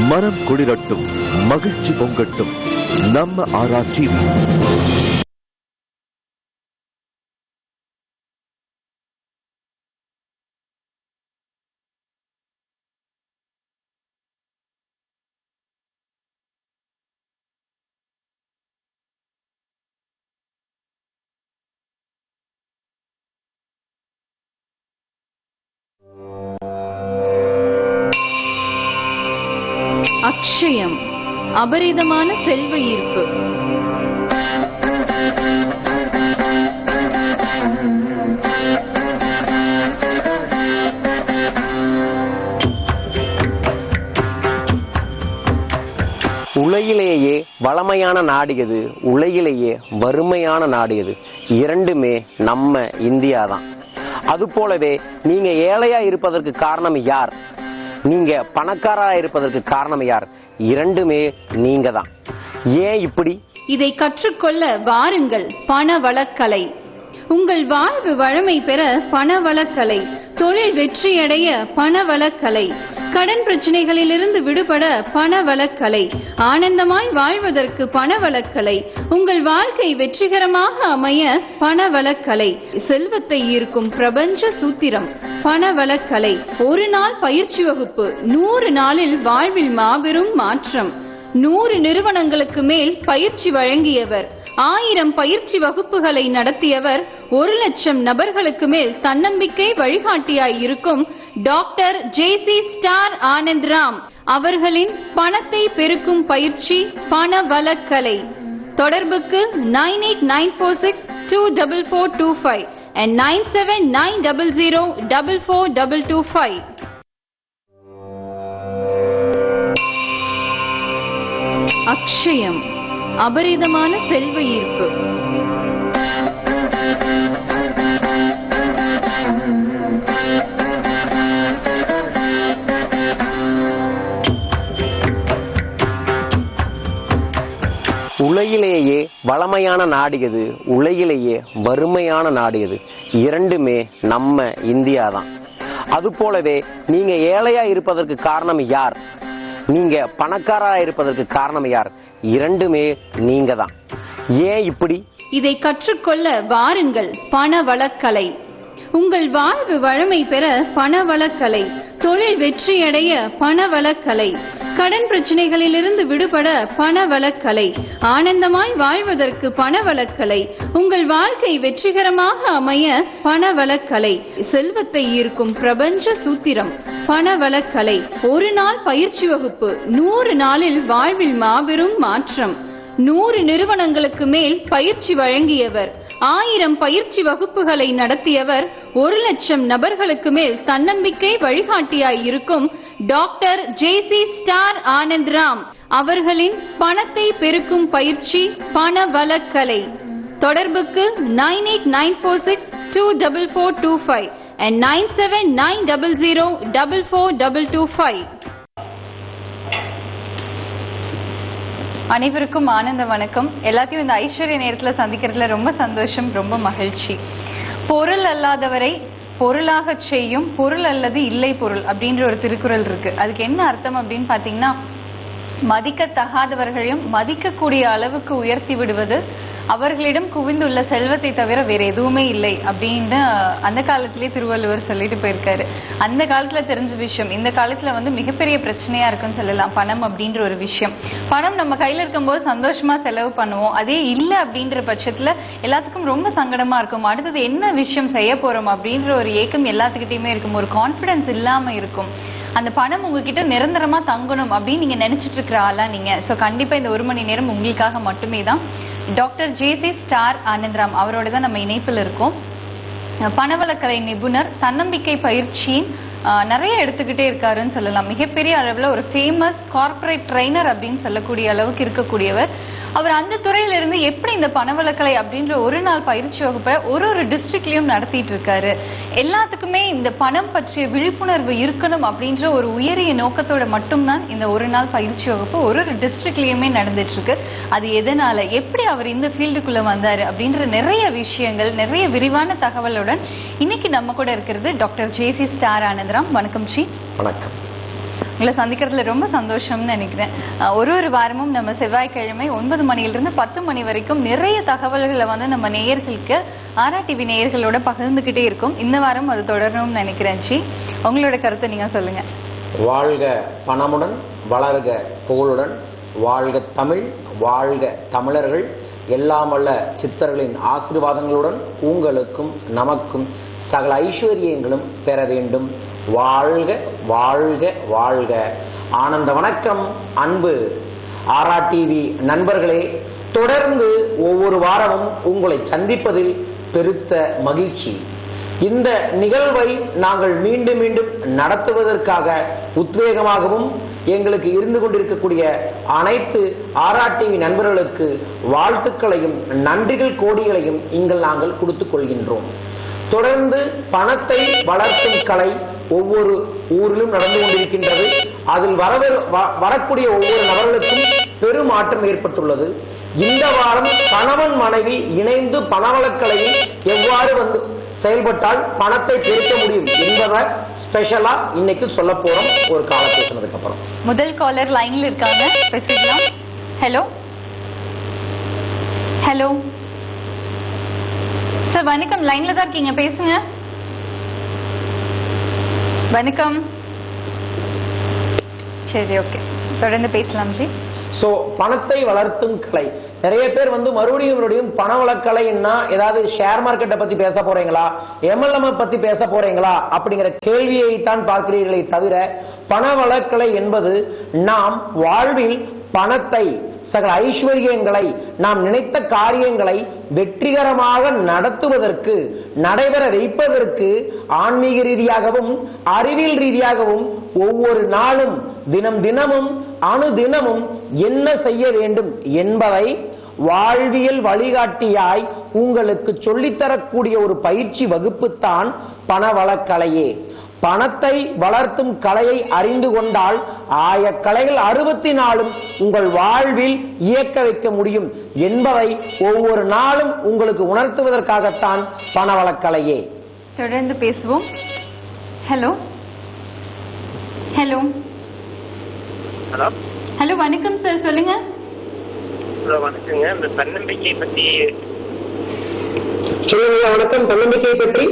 மனம் குளிரட்டும், மகிழ்ச்சி பொங்கட்டும். நம்ம ஆராய்ச்சி. அக்ஷயம், அபரிதமான செல்வ ஈர்ப்பு. உலகிலேயே வளமையான நாடு எது, உலகிலேயே வறுமையான நாடு எது? இரண்டுமே நம்ம இந்தியா தான். அது போலவே நீங்க ஏழையா இருப்பதற்கு காரணம் யார், நீங்க பணக்காரா இருப்பதற்கு காரணம் யார்? இரண்டுமே நீங்க தான். ஏன் இப்படி? இதை கற்றுக்கொள்ள வாருங்கள். பணவளக்கலை. உங்கள் வாழ்வு வளமை பெற பணவளக்கலை, தொழில் வெற்றியடைய பணவளக்கலை, கடன் பிரச்சனைகளிலிருந்து விடுபட பணவளக்கலை, ஆனந்தமாய் வாழ்வதற்கு பணவளக்கலை, உங்கள் வாழ்க்கை வெற்றிகரமாக அமைய பணவளக்கலை, செல்வத்தை ஈர்க்கும் பிரபஞ்ச சூத்திரம் பணவளக்கலை. ஒரு நாள் பயிற்சி வகுப்பு, 100 நாளில் வாழ்வில் மாபெரும் மாற்றம். 100 நிறுவனங்களுக்கு மேல் பயிற்சி வழங்கியவர், 1000 பயிற்சி வகுப்புகளை நடத்தியவர், 1,00,000 நபர்களுக்கு மேல் தன்னம்பிக்கை வழிகாட்டியாய் இருக்கும் டாக்டர் ஜேசி ஸ்டார் ஆனந்த்ராம் அவர்களின் பணத்தை பெருக்கும் பயிற்சி பணவளக்கலை. தொடர்புக்கு 9894624425 and 9790044225. அக்ஷயம், அபரிதமான செல்வ ஈர்ப்பு. உலகிலேயே வளமையான நாடு எது, உலகிலேயே வறுமையான நாடு எது? இரண்டுமே நம்ம இந்தியா தான். அது போலவே நீங்க ஏழையா இருப்பதற்கு காரணம் யார், நீங்க பணக்காரா இருப்பதற்கு காரணம் யார்? இரண்டுமே நீங்க தான். ஏன் இப்படி? இதை கற்றுக்கொள்ள வாருங்கள். பணவளக்கலை. உங்கள் வாழ்வு வளமை பெற பணவளக்கலை, தொழில் வெற்றியடைய பணவளக்கலை, கடன் பிரச்சனைகளிலிருந்து விடுபட பணவளக்கலை, ஆனந்தமாய் வாழ்வதற்கு பணவளக்கலை, உங்கள் வாழ்க்கை வெற்றிகரமாக அமைய பணவளக்கலை, செல்வத்தை ஈர்க்கும் பிரபஞ்ச சூத்திரம் பணவளக்கலை. ஒரு நாள் பயிற்சி வகுப்பு, 100 நாளில் வாழ்வில் மாபெரும் மாற்றம். 100 நிறுவனங்களுக்கு மேல் பயிற்சி வழங்கியவர், 1000 பயிற்சி வகுப்புகளை நடத்தியவர், 1,00,000 நபர்களுக்கு மேல் தன்னம்பிக்கை வழிகாட்டியாய் இருக்கும் டாக்டர் ஜேசி ஸ்டார் ஆனந்த்ராம் அவர்களின் பணத்தை பெருக்கும் பயிற்சி பணவளக்கலை. தொடர்புக்கு 9894624425 and 9790044225. அனைவருக்கும் ஆனந்த வணக்கம். எல்லாத்தையும் இந்த ஐஸ்வர்ய நேரத்துல சந்திக்கிறதுல ரொம்ப சந்தோஷம், ரொம்ப மகிழ்ச்சி. பொருள் அல்லாதவரை பொருளாக செய்யும் பொருள் அல்லது இல்லை பொருள் அப்படின்ற ஒரு திருக்குறள் இருக்கு. அதுக்கு என்ன அர்த்தம் அப்படின்னு பாத்தீங்கன்னா, மதிக்கத்தகாதவர்களையும் மதிக்கக்கூடிய அளவுக்கு உயர்த்தி விடுவது அவர்களிடம் குவிந்துள்ள செல்வத்தை தவிர வேற எதுவுமே இல்லை அப்படின்னு அந்த காலத்திலேயே திருவள்ளுவர் சொல்லிட்டு போயிருக்காரு. அந்த காலத்துல தெரிஞ்ச விஷயம் இந்த காலத்துல மிகப்பெரிய பிரச்சனையா இருக்குன்னு சொல்லலாம். பணம் அப்படின்ற ஒரு விஷயம், பணம் நம்ம கையில இருக்கும்போது சந்தோஷமா செலவு பண்ணுவோம். அதே இல்லை அப்படின்ற பட்சத்துல எல்லாத்துக்கும் ரொம்ப சங்கடமா இருக்கும். அடுத்தது என்ன விஷயம் செய்ய போறோம் அப்படின்ற ஒரு ஏக்கம் எல்லாத்துக்கிட்டையுமே இருக்கும். ஒரு கான்பிடன்ஸ் இல்லாம இருக்கும். அந்த பணம் உங்ககிட்ட நிரந்தரமா தங்கணும் அப்படின்னு நீங்க நினைச்சிட்டு இருக்கிற ஆளா நீங்க. சோ கண்டிப்பா இந்த 1 மணி நேரம் உங்களுக்காக மட்டுமே தான். டாக்டர் ஜேசி ஸ்டார் ஆனந்த்ராம் அவரோட தான் நம்ம இணைப்பில் இருக்கோம். பணவளக்கலை நிபுணர், தன்னம்பிக்கை பயிற்சியின் நிறைய எடுத்துக்கிட்டே இருக்காருன்னு சொல்லலாம். மிகப்பெரிய அளவுல ஒரு ஃபேமஸ் கார்பரேட் ட்ரைனர் அப்படின்னு சொல்லக்கூடிய அளவுக்கு இருக்கக்கூடியவர். அவர் அந்த துறையில இருந்து எப்படி இந்த பணவளக்கலை அப்படின்ற ஒரு நாள் பயிற்சி வகுப்பை ஒரு டிஸ்ட்ரிக்ட்லயும் நடத்திட்டு இருக்காரு. எல்லாத்துக்குமே இந்த பணம் பற்றிய விழிப்புணர்வு இருக்கணும் அப்படின்ற ஒரு உயரிய நோக்கத்தோட மட்டும்தான் இந்த ஒரு நாள் பயிற்சி வகுப்பு ஒரு டிஸ்ட்ரிக்ட்லயுமே நடந்துட்டு இருக்கு. அது எதனால, எப்படி அவர் இந்த ஃபீல்டுக்குள்ள வந்தாரு அப்படின்ற நிறைய விஷயங்கள், நிறைய விரிவான தகவலுடன் இன்னைக்கு நம்ம கூட இருக்கிறது டாக்டர் ஜேசி ஸ்டார் ஆனந்த்ராம். வணக்கம் ஜி. வணக்கம். உங்களை சந்திக்கிறதுல ரொம்ப சந்தோஷம்னு நினைக்கிறேன். ஒரு வாரமும் நம்ம செவ்வாய்க்கிழமை 9 மணியிலிருந்து 10 மணி வரைக்கும் நிறைய தகவல்களை வந்து நம்ம நேயர்களுக்கு ஆர்ஆர்டிவி நேயர்களோட பகிர்ந்துகிட்டே இருக்கும். இந்த வாரம் அது தொடரணும்னு நினைக்கிறேன். உங்களோட கருத்தை நீங்க சொல்லுங்க. வாழ்க பணமுடன், வளர்க புகழுடன், வாழ்க தமிழ், வாழ்க தமிழர்கள், எல்லாம் வல்ல சித்தர்களின் ஆசீர்வாதங்களுடன் உங்களுக்கும் நமக்கும் சகல ஐஸ்வர்யங்களும் பெற வேண்டும். வாழ்க வாழ்க வாழ்க. ஆனந்த வணக்கம் அன்பு ஆர்ஆர்டிவி நண்பர்களே. தொடர்ந்து ஒவ்வொரு வாரமும் உங்களை சந்திப்பதில் பெருத்த மகிழ்ச்சி. இந்த நிகழ்வை நாங்கள் மீண்டும் மீண்டும் நடத்துவதற்காக உத்வேகமாகவும் எங்களுக்கு இருந்து கொண்டிருக்கக்கூடிய அனைத்து ஆர்ஆர்டிவி நண்பர்களுக்கு வாழ்த்துக்களையும் நன்றிகள் கோடிகளையும் நாங்கள் கொடுத்துக் கொள்கின்றோம். தொடர்ந்து பணத்தை வளர்க்கும் கலை ஒவ்வொரு ஊரிலும் நடந்து கொண்டிருக்கின்றது. அதில் வரக்கூடிய ஒவ்வொரு நபர்களுக்கும் பெரும் மாற்றம் ஏற்பட்டுள்ளது. இந்த வாரம் கணவன் மனைவி இணைந்து பணவளக்கலையில் எவ்வாறு செயல்பட்டால் பணத்தை பெருக்க முடியும் என்பதை ஸ்பெஷலா இன்னைக்கு சொல்ல போறோம். ஒரு கால பேசினதுக்கு அப்புறம் முதல் காலர் லைன்ல இருக்காங்க, பேசிக்கலாம். ஹலோ ஹலோ சார், வணக்கம். லைன்ல தான் இருக்கீங்க, பேசுங்க. வணக்கம். சரி, ஓகே, தொடர்ந்து பேசலாம் ஜி. சோ பணத்தை வளர்த்தும் கலை. நிறைய பேர் மறுபடியும் பணவளக்கலைன்னா ஏதாவது ஷேர் மார்க்கெட்டை பத்தி பேச போறீங்களா, எம்எல்எம் பத்தி பேச போறீங்களா அப்படிங்கிற கேள்வியை தான் பார்க்கிறீர்களே தவிர, பணவளக்கலை என்பது நாம் வாழ்வில் பணத்தை, சகல ஐஸ்வர்யங்களை, நாம் நினைத்த காரியங்களை வெற்றிகரமாக நடத்துவதற்கு, நடைபெற வைப்பதற்கு ஆன்மீக ரீதியாகவும் அறிவியல் ரீதியாகவும் ஒவ்வொரு நாளும் தினமும் அணுதினமும் என்ன செய்ய வேண்டும் என்பதை வாழ்வியல் வழிகாட்டியாய் உங்களுக்கு சொல்லித்தரக்கூடிய ஒரு பயிற்சி வகுப்புத்தான் பணவளக்கலையே. பணத்தை வளர்த்தும் கலையை அறிந்து கொண்டால் ஆயக்கலைகள் 64 உங்கள் வாழ்வில் இயக்க வைக்க முடியும் என்பதை ஒவ்வொரு நாளும் உங்களுக்கு உணர்த்துவதற்காகத்தான் பணவளக்கலையே. தொடர்ந்து பேசுவோம். ஹலோ ஹலோ ஹலோ ஹலோ, வணக்கம் சார், சொல்லுங்க. ஹலோ, வணக்கங்க. இந்த தன்னம்பிக்கை பத்தி சொல்லுங்க. வணக்கம். தன்னம்பிக்கை பற்றி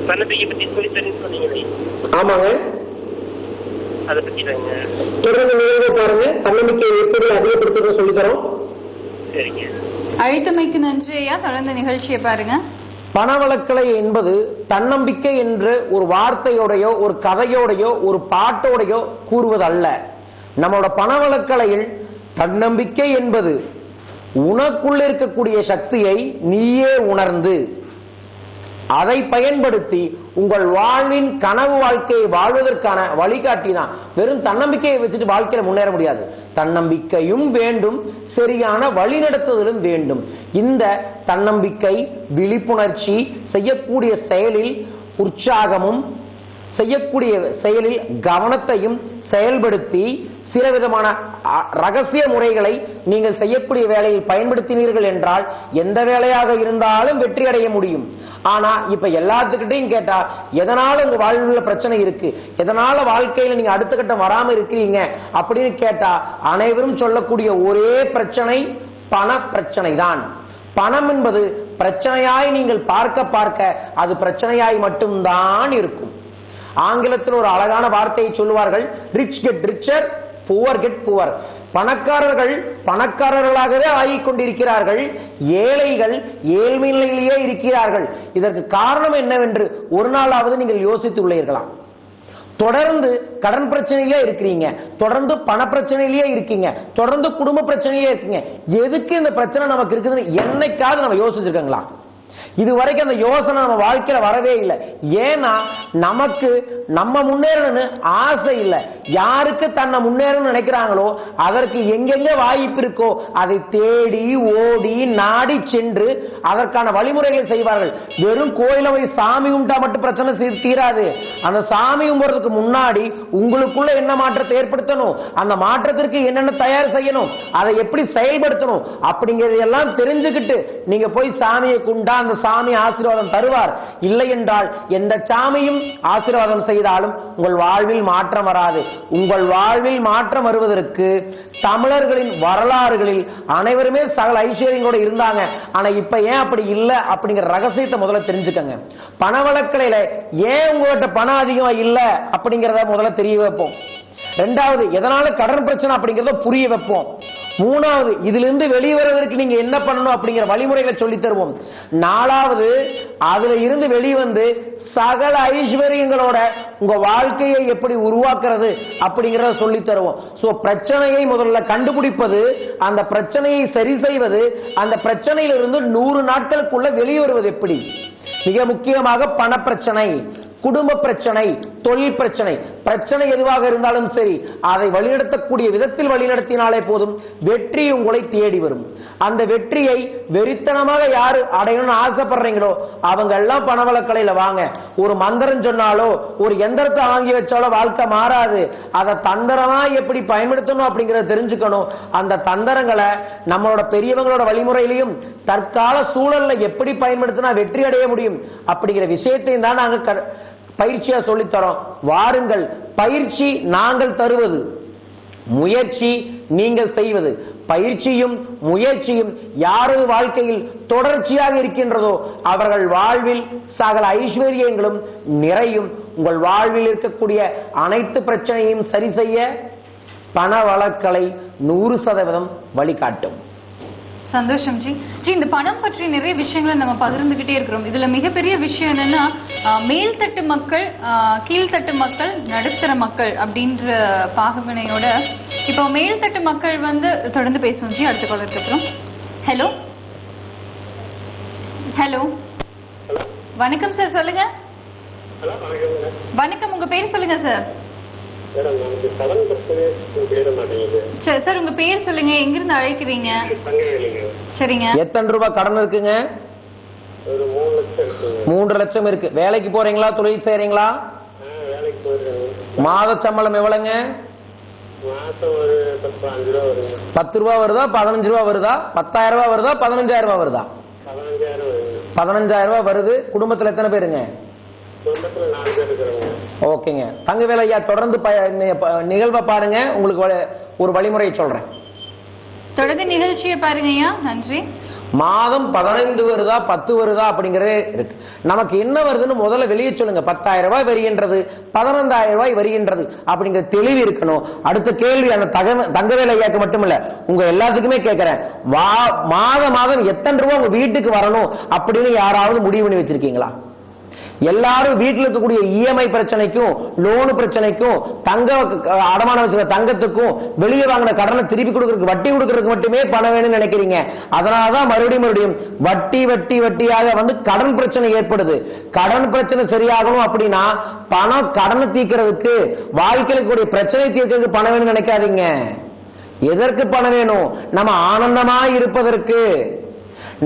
தன்னம்பிக்கை பத்தி சொல்லித்தரேன்னு சொன்னீங்களே. ஆமாங்க, அதை பத்தி தாங்க. தொடர்ந்து நிகழ்வு பாருங்க. தன்னம்பிக்கையை எப்படி அதிகப்படுத்த சொல்லி தரோம். சரிங்க. அழைத்தமைக்கு நன்றி ஐயா. தொடர்ந்து நிகழ்ச்சியை பாருங்க. பணவளக்கலை என்பது தன்னம்பிக்கை என்று ஒரு வார்த்தையோடையோ ஒரு கதையோடையோ ஒரு பாட்டோடையோ கூறுவதல்ல. நம்மளோட பணவளக்கலையில் தன்னம்பிக்கை என்பது உனக்குள்ள இருக்கக்கூடிய சக்தியை நீயே உணர்ந்து அதை பயன்படுத்தி உங்கள் வாழ்வின் கனவு வாழ்க்கையை வாழ்வதற்கான வழிகாட்டி தான். வெறும் தன்னம்பிக்கையை வச்சுட்டு வாழ்க்கையில முன்னேற முடியாது. தன்னம்பிக்கையும் வேண்டும், சரியான வழிநடத்துதலும் வேண்டும். இந்த தன்னம்பிக்கை, விழிப்புணர்ச்சி, செய்யக்கூடிய செயலில் உற்சாகமும், செய்யக்கூடிய செயலில் கவனத்தையும் செயல்படுத்தி சில விதமான ரகசிய முறைகளை நீங்கள் செய்யக்கூடிய வேலையில் பயன்படுத்தினீர்கள் என்றால் எந்த வேலையாக இருந்தாலும் வெற்றி அடைய முடியும். ஆனா இப்ப எல்லாத்துக்கிட்டையும் கேட்டா எதனால உங்க வாழ்வில் பிரச்சனை இருக்கு, எதனால வாழ்க்கையில நீங்க அடுத்த கட்டம் வராம இருக்கிறீங்க அப்படின்னு கேட்டா அனைவரும் சொல்லக்கூடிய ஒரே பிரச்சனை பண பிரச்சனை தான். பணம் என்பது பிரச்சனையாய் நீங்கள் பார்க்க அது பிரச்சனையாய் மட்டும்தான் இருக்கும். ஆங்கிலத்தில் ஒரு அழகான வார்த்தையை சொல்லுவார்கள், rich get richer, poor get poor. பணக்காரர்கள் பணக்காரர்களாகவே ஆகிக் கொண்டிருக்கிறார்கள், ஏழைகள் ஏழ்மை நிலையிலேயே இருக்கிறார்கள். இதற்கு காரணம் என்னவென்று ஒரு நாளாவது நீங்கள் யோசித்துள்ளீர்களா? தொடர்ந்து கடன் பிரச்சனையிலே இருக்கிறீங்க, தொடர்ந்து பண பிரச்சனையிலேயே இருக்கீங்க, தொடர்ந்து குடும்ப பிரச்சனையிலே இருக்கீங்க. எதுக்கு இந்த பிரச்சனை நமக்கு இருக்குதுன்னு என்னைக்காவது நம்ம யோசிச்சிருக்கீங்களா? இதுவரைக்கும் அந்த யோசனை நம்ம வாழ்க்கையில வரவே இல்லை. ஏன்னா நமக்கு நம்ம முன்னேறணும்னு ஆசை இல்லை. யாருக்கு தன்னை முன்னேறணும்னு நினைக்கிறாங்களோ அதற்கு எங்கெங்க வாய்ப்பு இருக்கோ அதை தேடி ஓடி நாடி சென்று அதற்கான வழிமுறைகளை செய்வார்கள். வெறும் கோயில போய் சாமி கும்பிட்டா மட்டும் பிரச்சனை தீராது. அந்த சாமி கும்பிடுறதுக்கு முன்னாடி உங்களுக்குள்ள என்ன மாற்றத்தை ஏற்படுத்தணும், அந்த மாற்றத்திற்கு என்னென்ன தயார் செய்யணும், அதை எப்படி செயல்படுத்தணும் அப்படிங்கறதெல்லாம் தெரிஞ்சுக்கிட்டு நீங்க போய் சாமியை கும்பிட்டா அந்த சாமி ஆசீர்வாதம் தருவார். இல்லை என்றால் எந்த சாமியும் ஆசீர்வாதம் செய்தாலும் உங்கள் வாழ்வில் மாற்றம் வராது. உங்கள் வாழ்வில் மாற்றம் வருவதற்கு தமிழர்களின் வரலாறுகளில் அனைவருமே சகல ஐஸ்வர்யங்களோட இருந்தாங்க. ஆனா இப்ப ஏன் அப்படி இல்லை அப்படிங்கிற ரகசியத்தை முதல்ல தெரிஞ்சுக்கங்க. பண வழக்கில ஏன் உங்கள்கிட்ட பணம் அதிகமா இல்ல அப்படிங்கறத முதல்ல தெரிய வைப்போம். ரெண்டாவது, எதனால கடன் பிரச்சனை அப்படிங்கறத புரிய வைப்போம். மூணாவது, இதுல இருந்து வெளிவருவதற்கு நீங்க என்ன பண்ணணும் அப்படிங்கிற வழிமுறைகளை சொல்லி தருவோம். நாலாவது, அதுல இருந்து வெளிவந்து சகல ஐஸ்வர்யங்களோட உங்க வாழ்க்கையை எப்படி உருவாக்குறது அப்படிங்கறத சொல்லி தருவோம். சோ பிரச்சனையை முதல்ல கண்டுபிடிப்பது, அந்த பிரச்சனையை சரி செய்வது, அந்த பிரச்சனையிலிருந்து 100 நாட்களுக்குள்ள வெளிவருவது எப்படி. மிக முக்கியமாக பண பிரச்சனை, குடும்ப பிரச்சனை, தொழில் பிரச்சனை, பிரச்சனை எதுவாக இருந்தாலும் சரி அதை வழிநடத்தக்கூடிய விதத்தில் வழிநடத்தினாலே போதும் வெற்றி உங்களை தேடி வரும். அந்த வெற்றியை வெறித்தனமாக யாரு அடையணும்னு ஆசைப்படுறீங்களோ அவங்க எல்லாம் பணவளக்கலையில வாங்க. ஒரு மந்திரம் சொன்னாலோ ஒரு எந்திரத்தை வாங்கி வச்சாலோ வாழ்க்கை மாறாது. அதை தந்திரமா எப்படி பயன்படுத்தணும் அப்படிங்கறத தெரிஞ்சுக்கணும். அந்த தந்திரங்களை நம்மளோட பெரியவங்களோட வழிமுறையிலையும் தற்கால சூழல்ல எப்படி பயன்படுத்தினா வெற்றி அடைய முடியும் அப்படிங்கிற விஷயத்தையும் தான் நாங்க பயிற்சியா சொல்லித்தரோம். வாருங்கள். பயிற்சி நாங்கள் தருவது, முயற்சி நீங்கள் செய்வது. பயிற்சியும் முயற்சியும் யாரது வாழ்க்கையில் தொடர்ச்சியாக இருக்கின்றதோ அவர்கள் வாழ்வில் சகல ஐஸ்வர்யங்களும் நிறையும். உங்கள் வாழ்வில் இருக்கக்கூடிய அனைத்து பிரச்சனையையும் சரி செய்ய பண வழக்கலை 100% வழிகாட்டும். சந்தோஷம் ஜி. இந்த பணம் பற்றி நிறைய விஷயங்களை நம்ம பகிர்ந்துகிட்டே இருக்கிறோம். இதுல மிகப்பெரிய விஷயம் என்னன்னா மேல்தட்டு மக்கள், கீழ்த்தட்டு மக்கள், நடுத்தர மக்கள் அப்படின்ற பாகுவினையோட இப்போ மேல்தட்டு மக்கள் தொடர்ந்து பேசுவோம் ஜி அடுத்த காலருக்கு அப்புறம். ஹலோ ஹலோ வணக்கம் சார், சொல்லுங்க. வணக்கம், உங்க பேர் சொல்லுங்க சார். சார் உங்க பேர் சொல்லுங்க, எங்கிருந்து அழைக்கிறீங்க? சரிங்க. எத்தனை ரூபாய் கடன் இருக்குங்க? 3 லட்சம் இருக்கு. வேலைக்கு போறீங்களா, தொழில் செய்றீங்களா? மாத சம்பளம் எவ்வளவுங்க? 10 ரூபா வருதா, 15 ரூபா வருதா, 10,000 ரூபாய் வருதா, 15,000 ரூபாய் வருதா? 15,000 ரூபாய் வருது. குடும்பத்துல எத்தனை பேருங்க? ஓகேங்க. தங்கவேல் ஐயா தொடர்ந்து நிகழ்வை பாருங்க, உங்களுக்கு ஒரு வழிமுறையை சொல்றேன். தொடர்ந்து நிகழ்ச்சியை பாருங்க ஐயா. நன்றி. மாதம் 15 வருதா 10 வருதா அப்படிங்கறது இருக்கு. நமக்கு என்ன வருதுன்னு முதல்ல வெளியே சொல்லுங்க. 10,000 ரூபாய் வருகின்றது, 15,000 ரூபாய் வருகின்றது அப்படிங்கிற தெளிவு இருக்கணும். அடுத்த கேள்வி அந்த தங்கவேல் ஐயாக்கு மட்டும் இல்ல, உங்க எல்லாத்துக்குமே கேட்கிறேன். மாதம் எத்தனை ரூபாய் உங்க வீட்டுக்கு வரணும் அப்படின்னு யாராவது முடிவு பண்ணி வச்சிருக்கீங்களா? எல்லாரும் வீட்டில் இருக்கக்கூடிய இஎம்ஐ பிரச்சனைக்கும், லோனு பிரச்சனைக்கும், தங்க அடமானம் வச்சுக்க தங்கத்துக்கும், வெளியே வாங்கின கடனை திருப்பி கொடுக்கறதுக்கு, வட்டி கொடுக்கறதுக்கு மட்டுமே பணம் வேணும்னு நினைக்கிறீங்க. அதனாலதான் மறுபடியும் வட்டியாக கடன் பிரச்சனை ஏற்படுது. கடன் பிரச்சனை சரியாகணும் அப்படின்னா பணம் கடனை தீர்க்கிறதுக்கு, வாழ்க்கையில் கூடிய பிரச்சனை தீர்க்கிறதுக்கு பணம் வேணும்னு நினைக்காதீங்க. எதற்கு பணம் வேணும்? நம்ம ஆனந்தமா இருப்பதற்கு.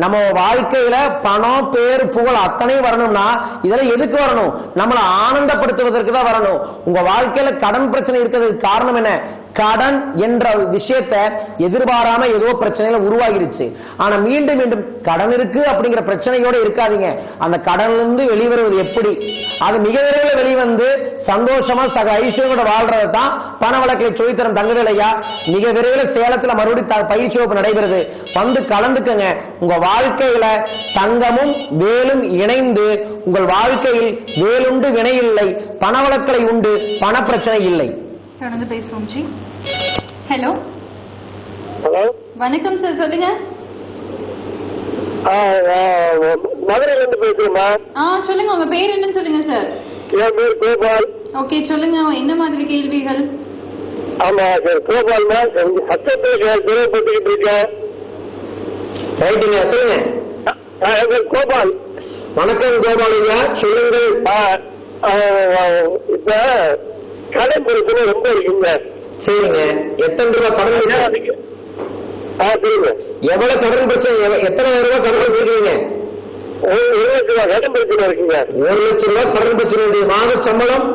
நம்ம வாழ்க்கையில பணம், பேர், புகழ் அத்தனை வரணும்னா இதெல்லாம் எதுக்கு வரணும்? நம்மளை ஆனந்தப்படுத்துவதற்கு தான் வரணும். உங்க வாழ்க்கையில கடன் பிரச்சனை இருக்கிறதுக்கு காரணம் என்ன? கடன் என்ற விஷயத்தை எதிர்பாராம ஏதோ பிரச்சனையில உருவாகிருச்சு. ஆனா மீண்டும் மீண்டும் கடன் இருக்கு அப்படிங்கிற பிரச்சனையோட இருக்காதீங்க. அந்த கடன்ல இருந்து வெளிவருவது எப்படி, அது மிக விரைவில் வெளிவந்து சந்தோஷமா சக ஐஸ்வர்யோட வாழ்றதை தான் பண வழக்கை சொல்லித்தரும் தங்கவேல் ஐயா. மிக விரைவில் சேலத்துல மறுபடியும் பயிற்சி வகுப்பு நடைபெறுது, வந்து கலந்துக்கங்க. உங்க வாழ்க்கையில தங்கமும் வேலும் இணைந்து உங்கள் வாழ்க்கையில் வேலுண்டு வினையில்லை, பண வழக்கலை உண்டு, பண பிரச்சனை இல்லை. தொடர்ந்து பேசுவோம் ஜி. ஹலோ ஹலோ வணக்கம் சார், சொல்லுங்க. மதுரையில இருந்து பேசுறேம்மா. சொல்லுங்க, உங்க பேர் என்னன்னு சொல்லுங்க சார். என் பேர் கோபால். ஓகே, சொல்லுங்க, என்ன மாதிரி கேள்விகள்? ஆமா சார், கோபால்மா. சட்டத்துல சிறைப்பட்டுக்கிட்டு இருக்கேன். ரைட்டுங்க, சொல்லுங்க. என் பேர் கோபால். வணக்கம் கோபால் ஐயா, சொல்லுங்கள். இப்ப கடன் பிரச்சனை ரொம்ப இருக்குங்க. சரிங்க. எத்தனை ரூபாய் கடன் இருக்கு? சொல்லுங்க. எவ்வளவு கடன் பிரச்சனை, எத்தனை ரூபாய் கடன் வச்சிருக்கீங்க? 1 லட்சம் ரூபாய் கடன் பிரச்சனை இருக்குங்க. 1 லட்சம் ரூபாய் கடன் பிரச்சனை. மாத சம்பளம்?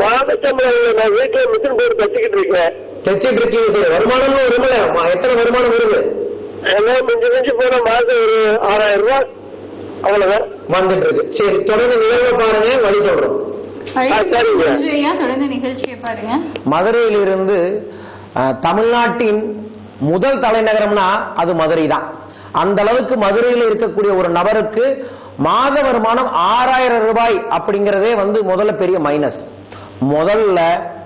மாத சம்பளம் நான் வீட்டுல மிஷின் போட்டு தச்சுக்கிட்டு இருக்கேன். தச்சுட்டு இருக்கீங்க சார். வருமானம் வரும்ல? எத்தனை வருமானம் வருது? எல்லாம் மிஞ்சி போன மாதம் ஒரு 6,000 ரூபாய். அவ்வளவுதான் வந்துட்டு இருக்கு. சரி, தொடர்ந்து நிகழ்வை பாருங்க, வழி சொல்றோம். தொடர்ந்து நிகழ்ச்சியை பாருங்க. மதுரையிலிருந்து தமிழ்நாட்டின் முதல் தலைநகரம்னா அது மதுரை தான். அந்த அளவுக்கு மதுரையில் இருக்கக்கூடிய ஒரு நபருக்கு மாத வருமானம் 6000 ரூபாய் அப்படிங்கறதே முதல்ல பெரிய மைனஸ். முதல்ல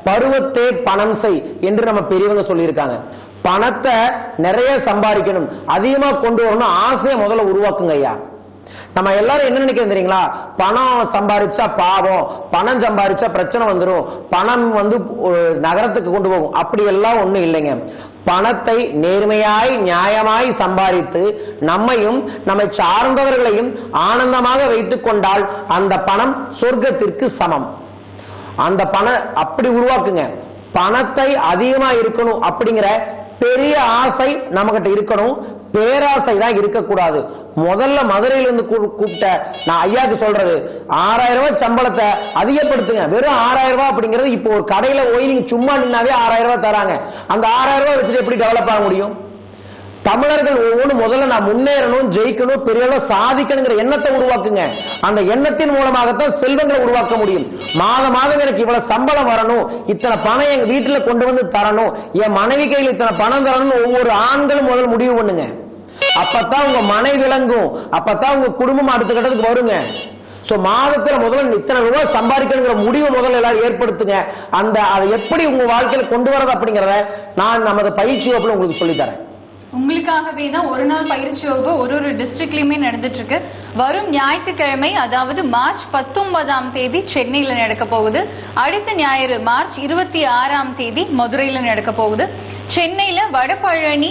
பருவத்தே பணம் செய் என்று நம்ம பெரியவங்க சொல்லியிருக்காங்க. பணத்தை நிறைய சம்பாதிக்கணும், அதிகமா கொண்டு வரணும், ஆசையை முதல்ல உருவாக்குங்க ஐயா. நம்ம எல்லாரும் என்ன நினைக்கிறோம் தெரியுங்களா? பணம் சம்பாதிச்சா பாவம், பணம் சம்பாதிச்சா பிரச்சனை வந்துடும், பணம் நகரத்துக்கு கொண்டு போகும். அப்படி எல்லாம் ஒண்ணும் இல்லைங்க. பணத்தை நேர்மையாய் நியாயமாய் சம்பாதித்து நம்மையும் நம்மை சார்ந்தவர்களையும் ஆனந்தமாக வைத்துக் கொண்டால் அந்த பணம் சொர்க்கத்திற்கு சமம். அந்த பணம் அப்படி உருவாக்குங்க. பணத்தை அதிகமா இருக்கணும் அப்படிங்கிற பெரிய ஆசை நம்ம கிட்ட இருக்கணும், பேராசை தான் இருக்கக்கூடாது. முதல்ல மதுரையிலிருந்து கூப்பிட்ட நான் ஐயாக்கு சொல்றது, 6000 ரூபாய் சம்பளத்தை அதிகப்படுத்துங்க. வெறும் 6000 ரூபாய் அப்படிங்கிறது இப்போ ஒரு கடையில போய் நீங்க சும்மா நின்னாவே 6000 ரூபாய் தராங்க. அந்த 6000 ரூபாய் வச்சுட்டு எப்படி டெவலப் ஆக முடியும்? தமிழர்கள் ஒவ்வொன்றும் முதல்ல நான் முன்னேறணும், ஜெயிக்கணும், பெரிய அளவு சாதிக்கணுங்கிற எண்ணத்தை உருவாக்குங்க. அந்த எண்ணத்தின் மூலமாகத்தான் செல்வங்களை உருவாக்க முடியும். மாதம் எனக்கு இவ்வளவு சம்பளம் வரணும், இத்தனை பணம் எங்க வீட்டுல கொண்டு வந்து தரணும், என் மனைவி கையில் இத்தனை பணம் தரணும், ஒவ்வொரு ஆண்களும் முதல்ல முடிவு பண்ணுங்க. அப்பதான் உங்க மனை விளங்கும், அப்பதான் உங்க குடும்பம் அடுத்த கட்டத்துக்கு வருங்க. மாதத்துல முதல்ல இத்தனை ரூபாய் சம்பாதிக்கணுங்கிற முடிவு முதல்ல எல்லாரும் ஏற்படுத்துங்க. அதை எப்படி உங்க வாழ்க்கையில கொண்டு வரது அப்படிங்கறத நான் நமது பயிற்சி வகுப்புல உங்களுக்கு சொல்லித்தரேன். உங்களுக்காகவே தான் ஒரு நாள் பயிற்சி வகுப்பு ஒரு டிஸ்ட்ரிக்ட்லயுமே நடந்துட்டு இருக்கு. வரும் ஞாயிற்றுக்கிழமை, அதாவது மார்ச் 19ஆம் தேதி சென்னையில நடக்க போகுது. அடுத்த ஞாயிறு மார்ச் 26ஆம் தேதி மதுரையில நடக்க போகுது. சென்னையில வடபழனி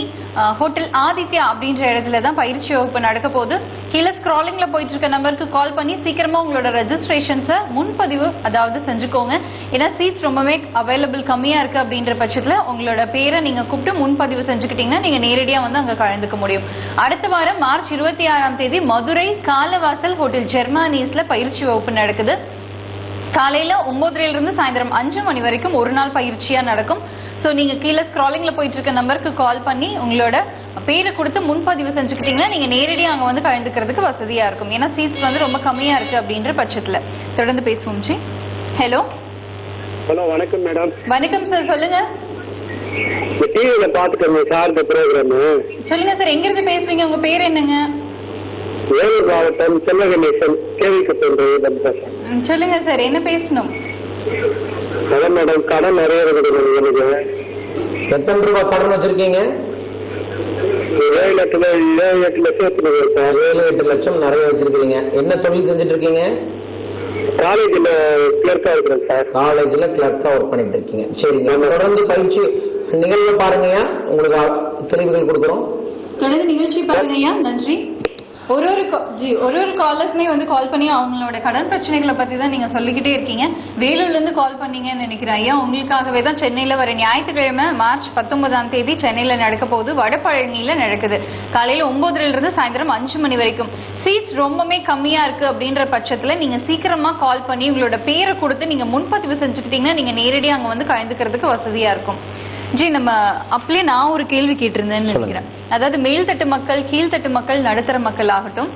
ஹோட்டல் ஆதித்யா அப்படின்ற இடத்துல தான் பயிற்சி வகுப்பு நடக்க போகுது. கீழே ஸ்க்ராலிங்ல போயிட்டு இருக்க நம்பருக்கு கால் பண்ணி சீக்கிரமா உங்களோட ரெஜிஸ்ட்ரேஷன்ஸை முன்பதிவு செஞ்சுக்கோங்க. ஏன்னா சீட்ஸ் ரொம்பவே அவைலபிள் கம்மியா இருக்கு அப்படின்ற பட்சத்துல உங்களோட பேரை நீங்க கூப்பிட்டு முன்பதிவு செஞ்சுக்கிட்டீங்கன்னா நீங்க நேரடியா அங்க கலந்துக்க முடியும். அடுத்த வாரம் மார்ச் 26ஆம் தேதி மதுரை காலவாசல் ஹோட்டல் ஜெர்மானிஸ்ல பயிற்சி வகுப்பு நடக்குது. காலையில 9:00 இருந்து சாயந்தரம் 5 மணி வரைக்கும் ஒரு நாள் பயிற்சியா நடக்கும். சோ நீங்க கீழே ஸ்க்ராலிங்ல போயிட்டு இருக்க நம்பருக்கு கால் பண்ணி உங்களோட பேரை கொடுத்து முன்பதிவு செஞ்சுக்கிட்டீங்கன்னா நீங்க நேரடியா அங்க கலந்துக்கிறதுக்கு வசதியா இருக்கும். ஏன்னா சீட்ஸ் ரொம்ப கம்மியா இருக்கு அப்படின்ற பட்சத்துல. தொடர்ந்து பேசுவோம் ஜி. ஹலோ. ஹலோ, வணக்கம் மேடம். வணக்கம் சார், சொல்லுங்க. டிவியில பாத்துட்டேன் சார் இந்த ப்ரோக்ராம். சொல்லுங்க சார், எங்க இருந்து பேசுறீங்க? உங்க பேர் என்னங்க? வேலூர் மாவட்டம் செல்லகணேசன், கேவிக்கு சொல்லுங்க சார், என்ன பேசணும்? அதான் மேடம், கடன் நிறைய இருக்குது எனக்கு. எத்தனை ரூபாய் கடன் வச்சிருக்கீங்க? 7-8 லட்சம் சார். 7-8 லட்சம் நிறைய வச்சிருக்கீங்க. என்ன தொழில் செஞ்சுட்டு இருக்கீங்க? காலேஜ்ல கிளர்க்கா இருக்கிறேன் சார். காலேஜ்ல கிளர்க்கா ஒர்க் பண்ணிட்டு இருக்கீங்க. சரி, நம்ம தொடர்ந்து பயிற்சி நிகழ்வு பாருங்கய்யா, உங்களுக்கு தெளிவுகள் கொடுக்குறோம். தொடர்ந்து நிகழ்ச்சி பாருங்கய்யா. நன்றி. ஒரு காலர்ஸ்மே கால் பண்ணி அவங்களோட கடன் பிரச்சனைகளை பத்தி தான் நீங்க சொல்லிக்கிட்டே இருக்கீங்க. வேலூர்ல இருந்து கால் பண்ணீங்கன்னு நினைக்கிறேன் ஐயா. உங்களுக்காகவே தான் சென்னையில வர ஞாயிற்றுக்கிழமை மார்ச் 19ஆம் தேதி சென்னையில நடக்க போகுது. வடபழனியில நடக்குது. காலையில 9:00 இருந்து சாயந்தரம் 5 மணி வரைக்கும். சீட்ஸ் ரொம்பவே கம்மியா இருக்கு அப்படின்ற பட்சத்துல நீங்க சீக்கிரமா கால் பண்ணி உங்களோட பேரை கொடுத்து நீங்க முன்பதிவு செஞ்சுக்கிட்டீங்கன்னா நீங்க நேரடியா அங்க கலந்துக்கிறதுக்கு வசதியா இருக்கும். ஜி, நம்ம அப்படியே நான் ஒரு கேள்வி கேட்டிருந்தேன்னு நினைக்கிறேன். அதாவது மேல்தட்டு மக்கள், கீழ்த்தட்டு மக்கள், நடுத்தர மக்கள் ஆகட்டும்,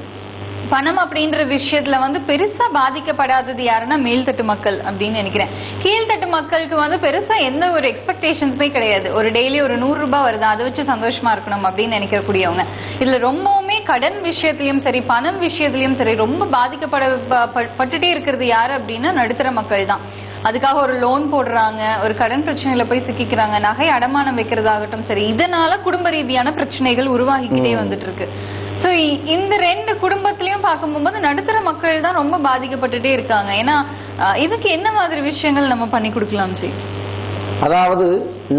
பணம் அப்படின்ற விஷயத்துல பெருசா பாதிக்கப்படாதது யாருன்னா மேல்தட்டு மக்கள் அப்படின்னு நினைக்கிறேன். கீழ்த்தட்டு மக்களுக்கு பெருசா எந்த ஒரு எக்ஸ்பெக்டேஷன்ஸுமே கிடையாது. ஒரு டெய்லி ஒரு 100 ரூபாய் வருது, அதை வச்சு சந்தோஷமா இருக்கணும் அப்படின்னு நினைக்கக்கூடியவங்க. இதுல ரொம்பவுமே கடன் விஷயத்திலயும் சரி, பணம் விஷயத்திலயும் சரி ரொம்ப பாதிக்கப்பட்டுட்டே இருக்கிறது யாரு அப்படின்னா நடுத்தர மக்கள் தான். அதுக்காக ஒரு லோன் போடுறாங்க, ஒரு கடன் பிரச்சனையில போய் சிக்கிக்கிறாங்க, நகை அடமானம் வைக்கிறதாகட்டும் சரி, இதனால குடும்ப ரீதியான பிரச்சனைகள் உருவாகிக்கிட்டே வந்துட்டு இருக்கு. சோ இந்த 2 குடும்பத்திலயும் பார்க்கும்போது நடுத்தர மக்கள் தான் ரொம்ப பாதிக்கப்பட்டுட்டே இருக்காங்க. ஏன்னா இதுக்கு என்ன மாதிரி விஷயங்கள் நம்ம பண்ணி கொடுக்கலாம் ஜி? அதாவது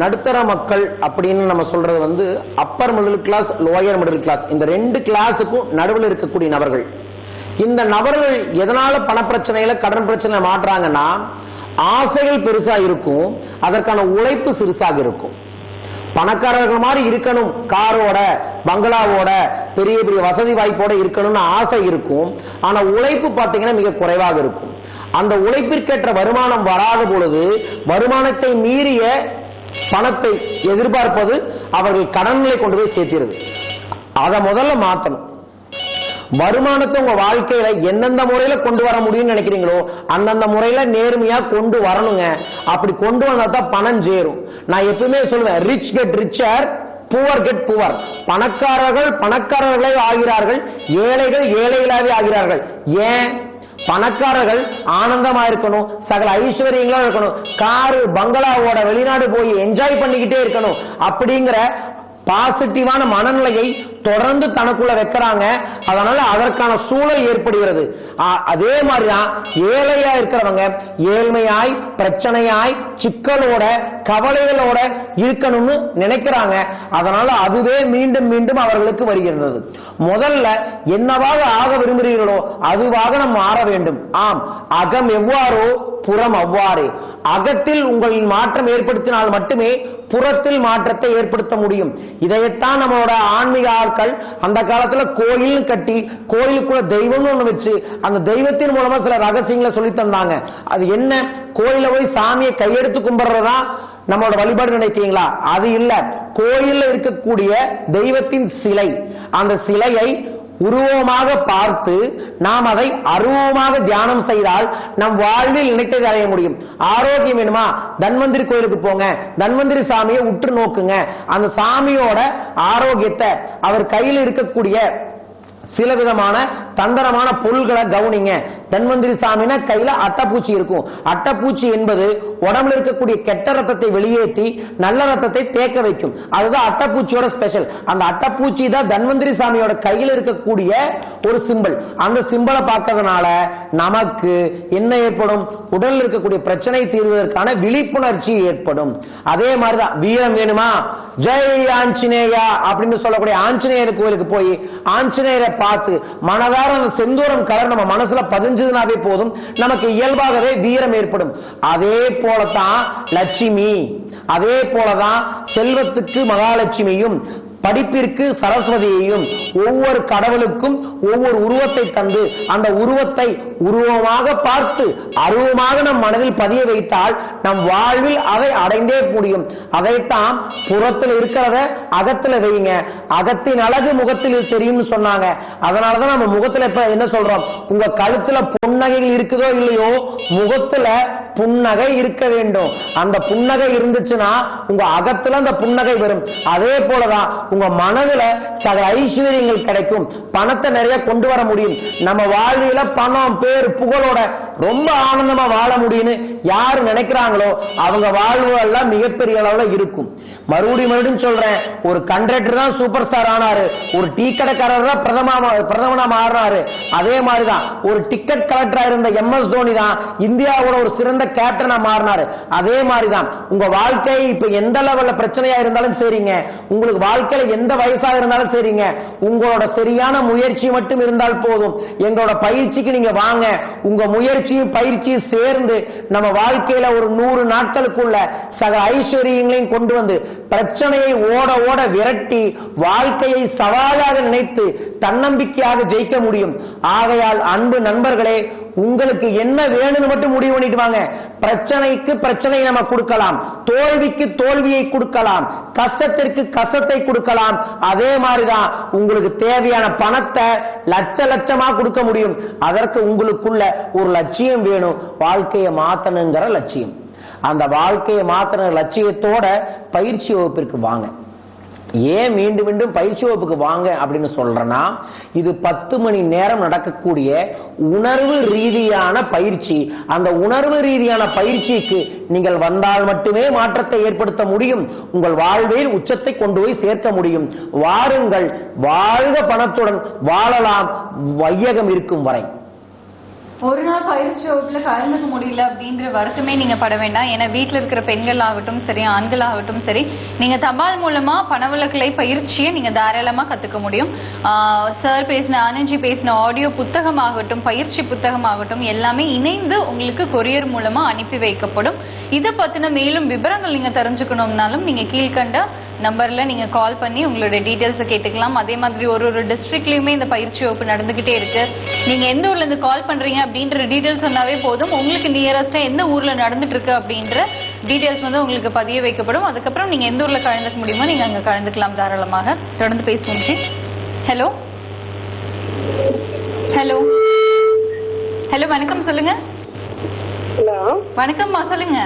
நடுத்தர மக்கள் அப்படின்னு நம்ம சொல்றது upper middle class, lower middle class, இந்த 2 கிளாஸுக்கும் நடுவில் இருக்கக்கூடிய நபர்கள். இந்த நபர்கள் எதனால பணப்பிரச்சனையில கடன் பிரச்சனை மாற்றாங்கன்னா, ஆசைகள் பெருசா இருக்கும், அதற்கான உழைப்பு சிறுசாக இருக்கும். பணக்காரர்கள் மாதிரி இருக்கணும், காரோட பங்களாவோட பெரிய பெரிய வசதி வாய்ப்போட இருக்கணும்னு ஆசை இருக்கும். ஆனா உழைப்பு பாத்தீங்கன்னா மிக குறைவாக இருக்கும். அந்த உழைப்பிற்கேற்ற வருமானம் வராத பொழுது வருமானத்தை மீறிய பணத்தை எதிர்பார்ப்பது அவர்கள் கடன்களை கொண்டு போய் சேர்க்கிறது. அதை முதல்ல மாற்றணும். வருமானத்தை உங்க வாழ்க்கையில எந்தெந்த முறையில கொண்டு வர முடியும்னு நினைக்கிறீங்களோ அந்தந்த முறையில நேர்மையா கொண்டு வரணுங்க. அப்படி கொண்டு வந்தா தான் பணம் சேரும். நான் எப்பவுமே சொல்லுவேன், rich get richer, poor get poor. பணக்காரர்கள் பணக்காரர்களே ஆகிறார்கள், ஏழைகள் ஏழைகளாவே ஆகிறார்கள். ஏன்? பணக்காரர்கள் ஆனந்தமா இருக்கணும், சகல ஐஸ்வர்யங்களா இருக்கணும், காரு பங்களாவோட வெளிநாடு போய் என்ஜாய் பண்ணிக்கிட்டே இருக்கணும் அப்படிங்கிற பாசிட்டிவான மனநிலையை தொடர்ந்து தனக்குள்ள வைக்கிறாங்க. அதனால அதற்கான சூழல் ஏற்படுகிறது. அதே மாதிரிதான் ஏழையா இருக்கிறவங்க ஏழ்மையாய் பிரச்சனையாய் சிக்கலோட கவலைகளோட இருக்கணும்னு நினைக்கிறாங்க. அதனால அதுவே மீண்டும் மீண்டும் அவர்களுக்கு வருகிறது. முதல்ல என்னவாக ஆக விரும்புகிறீர்களோ அதுவாக நம்ம மாற வேண்டும். ஆம், அகம் எவ்வாறோ புறம் அவ்வாறே. அகத்தில் உங்களின் மாற்றம் ஏற்படுத்தினால் மட்டுமே புறத்தில் மாற்றத்தை ஏற்படுத்த முடியும். இதைத்தான் நம்மளோட ஆன்மீக ஆட்கள் அந்த காலத்துல கோயில் கட்டி கோயிலுக்குள்ள தெய்வம்னு ஒண்ணு வச்சு அந்த தெய்வத்தின் மூலமா சில ரகசியங்களை சொல்லி தந்தாங்க. அது என்ன? கோயில போய் சாமியை கையெடுத்து கும்பிடுறதா நம்மளோட வழிபாடு நினைக்கிறீங்களா? அது இல்ல. கோயில்ல இருக்கக்கூடிய தெய்வத்தின் சிலை, அந்த சிலையை உருவமாக பார்த்து நாம் அதை அருவமாக தியானம் செய்தால் நம் வாழ்வில் நினைத்ததை அடைய முடியும். ஆரோக்கியம் வேணுமா? தன்வந்திரி கோயிலுக்கு போங்க, தன்வந்திரி சாமியை உற்று நோக்குங்க. அந்த சாமியோட ஆரோக்கியத்தை, அவர் கையில் இருக்கக்கூடிய சில விதமான தந்திரமான பொருள்களை கவனிங்க. தன்வந்திரி சாமினா கையில அட்டைப்பூச்சி இருக்கும். அட்டைப்பூச்சி என்பது உடம்புல இருக்கக்கூடிய கெட்ட ரத்தத்தை வெளியேற்றி நல்ல ரத்தத்தை தேக்க வைக்கும். அதுதான் அட்டைப்பூச்சியோட ஸ்பெஷல். அந்த அட்டைப்பூச்சி தான் தன்வந்திரி சாமியோட கையில் இருக்கக்கூடிய ஒரு சிம்பிள். அந்த சிம்பிளை பார்க்கறதுனால நமக்கு என்ன ஏற்படும்? உடலில் இருக்கக்கூடிய பிரச்சனை தீர்வதற்கான விழிப்புணர்ச்சி ஏற்படும். அதே மாதிரிதான் வீரம் வேணுமா? ஜெய் ஆஞ்சநேயா அப்படின்னு சொல்லக்கூடிய ஆஞ்சநேயர் கோயிலுக்கு போய் ஆஞ்சநேயரை பார்த்து மனதார செந்தூரம் கலர் நம்ம மனசுல பதிஞ்சதுனாவே போதும், நமக்கு இயல்பாகவே வீரம் ஏற்படும். அதே போலதான் லட்சுமி, அதே போலதான் செல்வத்துக்கு மகாலட்சுமியும் படிப்பிற்கு சரஸ்வதியையும் ஒவ்வொரு கடவுளுக்கும் ஒவ்வொரு உருவத்தை தந்து அந்த உருவத்தை உருவமாக பார்த்து அருவமாக நம் மனதில் பதிய வைத்தால் நம் வாழ்வில் அதை அடைந்தே முடியும். அதைத்தான் புறத்தில் இருக்கிறத அகத்துல வைங்க, அகத்தின் அழகு முகத்தில் தெரியும் சொன்னாங்க. அதனாலதான் நம்ம முகத்துல இப்ப என்ன சொல்றோம்? உங்க கழுத்துல புன்னகைகள் இருக்குதோ இல்லையோ, முகத்துல புன்னகை இருக்க வேண்டும். அந்த புன்னகை இருந்துச்சுன்னா உங்க அகத்துல அந்த புன்னகை வரும். அதே போலதான் உங்க மனதுல சக ஐஸ்வர்யங்கள் கிடைக்கும், பணத்தை நிறைய கொண்டு வர முடியும். நம்ம வாழ்வில பணம் பேர் புகழோட ரொம்ப ஆனந்தமா வாழ முடியும்னு யாரு நினைக்கிறாங்களோ அவங்க வாழ்வு எல்லாம் மிகப்பெரிய அளவுல இருக்கும். மறுபடியும் சொல்றேன், ஒரு கண்டக்டர் தான் சூப்பர் ஸ்டார் ஆனாரு, ஒரு டீ கடைக்காரர் தான் பிரதமனா மாறினாரு. அதே மாதிரிதான் ஒரு டிக்கெட் கலெக்டரா இருந்த MS தோனி தான் இந்தியாவோட ஒரு சிறந்த கேப்டனா மாறினாரு. அதே மாதிரிதான் உங்க வாழ்க்கை இப்ப எந்த லெவல்ல பிரச்சனையா இருந்தாலும் சரிங்க, உங்களுக்கு வாழ்க்கையில எந்த வயசாக இருந்தாலும் சரிங்க, உங்களோட சரியான முயற்சி மட்டும் இருந்தால் போதும். எங்களோட பயிற்சிக்கு நீங்க வாங்க. உங்க முயற்சியும் பயிற்சியும் சேர்ந்து நம்ம வாழ்க்கையில ஒரு 100 நாட்களுக்குள்ள சக ஐஸ்வர்யங்களையும் கொண்டு வந்து பிரச்சனையை ஓட ஓட விரட்டி வாழ்க்கையை சவாலாக நினைத்து தன்னம்பிக்கையாக ஜெயிக்க முடியும். ஆகையால் அன்பு நண்பர்களே, உங்களுக்கு என்ன வேணும்னு மட்டும் முடிவு பண்ணிட்டு வாங்க. பிரச்சனைக்கு பிரச்சனையை நம்ம கொடுக்கலாம், தோல்விக்கு தோல்வியை கொடுக்கலாம், கஷ்டத்திற்கு கஷ்டத்தை கொடுக்கலாம். அதே மாதிரிதான் உங்களுக்கு தேவையான பணத்தை லட்ச லட்சமா கொடுக்க முடியும். அதற்கு உங்களுக்குள்ள ஒரு லட்சியம் வேணும், வாழ்க்கையை மாத்தணுங்கிற லட்சியம். அந்த வாழ்க்கையை மாத்திர லட்சியத்தோட பயிற்சி வகுப்பிற்கு வாங்க. ஏன் மீண்டும் மீண்டும் பயிற்சி வகுப்புக்கு வாங்க அப்படின்னு சொல்றேன்னா, இது 10 மணி நேரம் நடக்கக்கூடிய உணர்வு ரீதியான பயிற்சி. அந்த உணர்வு ரீதியான பயிற்சிக்கு நீங்கள் வந்தால் மட்டுமே மாற்றத்தை ஏற்படுத்த முடியும், உங்கள் வாழ்வில் உச்சத்தை கொண்டு போய் சேர்க்க முடியும். வாருங்கள், வாழ்க பணத்துடன் வாழலாம் வையகம் இருக்கும் வரை. ஒரு நாள் பயிற்சி வகுப்புல கலந்துக்க முடியல அப்படின்ற வருத்தமே நீங்க பட வேண்டாம். ஏன்னா வீட்டுல இருக்கிற பெண்கள் ஆகட்டும் சரி, ஆண்கள் ஆகட்டும் சரி, நீங்க தபால் மூலமா பணவழக்கலை பயிற்சியை நீங்க தாராளமா கத்துக்க முடியும். சார் பேசின, ஆனந்த்ஜி பேசின ஆடியோ புத்தகம் ஆகட்டும், பயிற்சி புத்தகம் ஆகட்டும், எல்லாமே இணைந்து உங்களுக்கு கொரியர் மூலமா அனுப்பி வைக்கப்படும். இதை பத்தின மேலும் விவரங்கள் நீங்க தெரிஞ்சுக்கணும்னாலும் நீங்க கீழ்கண்ட நம்பர்ல நீங்க கால் பண்ணி உங்களுடைய டீடைல்ஸ் கேட்டுக்கலாம். அதே மாதிரி ஒரு டிஸ்ட்ரிக்ட்லயுமே இந்த பயிற்சி வகுப்பு நடந்துகிட்டே இருக்கு. நீங்க எந்த ஊர்ல இருந்து கால் பண்றீங்க அப்படின்ற டீடைல்ஸ் சொன்னாவே போதும், உங்களுக்கு நியரஸ்டா எந்த ஊர்ல நடந்துட்டு இருக்கு அப்படின்ற டீடைல்ஸ் வந்து உங்களுக்கு பதிய வைக்கப்படும். அதுக்கப்புறம் நீங்க எந்த ஊர்ல கலந்துக்க முடியுமோ நீங்க அங்க கலந்துக்கலாம் தாராளமாக. தொடர்ந்து பேசுவோம். ஹலோ ஹலோ ஹலோ, வணக்கம் சொல்லுங்க. ஹலோ வணக்கம்மா சொல்லுங்க.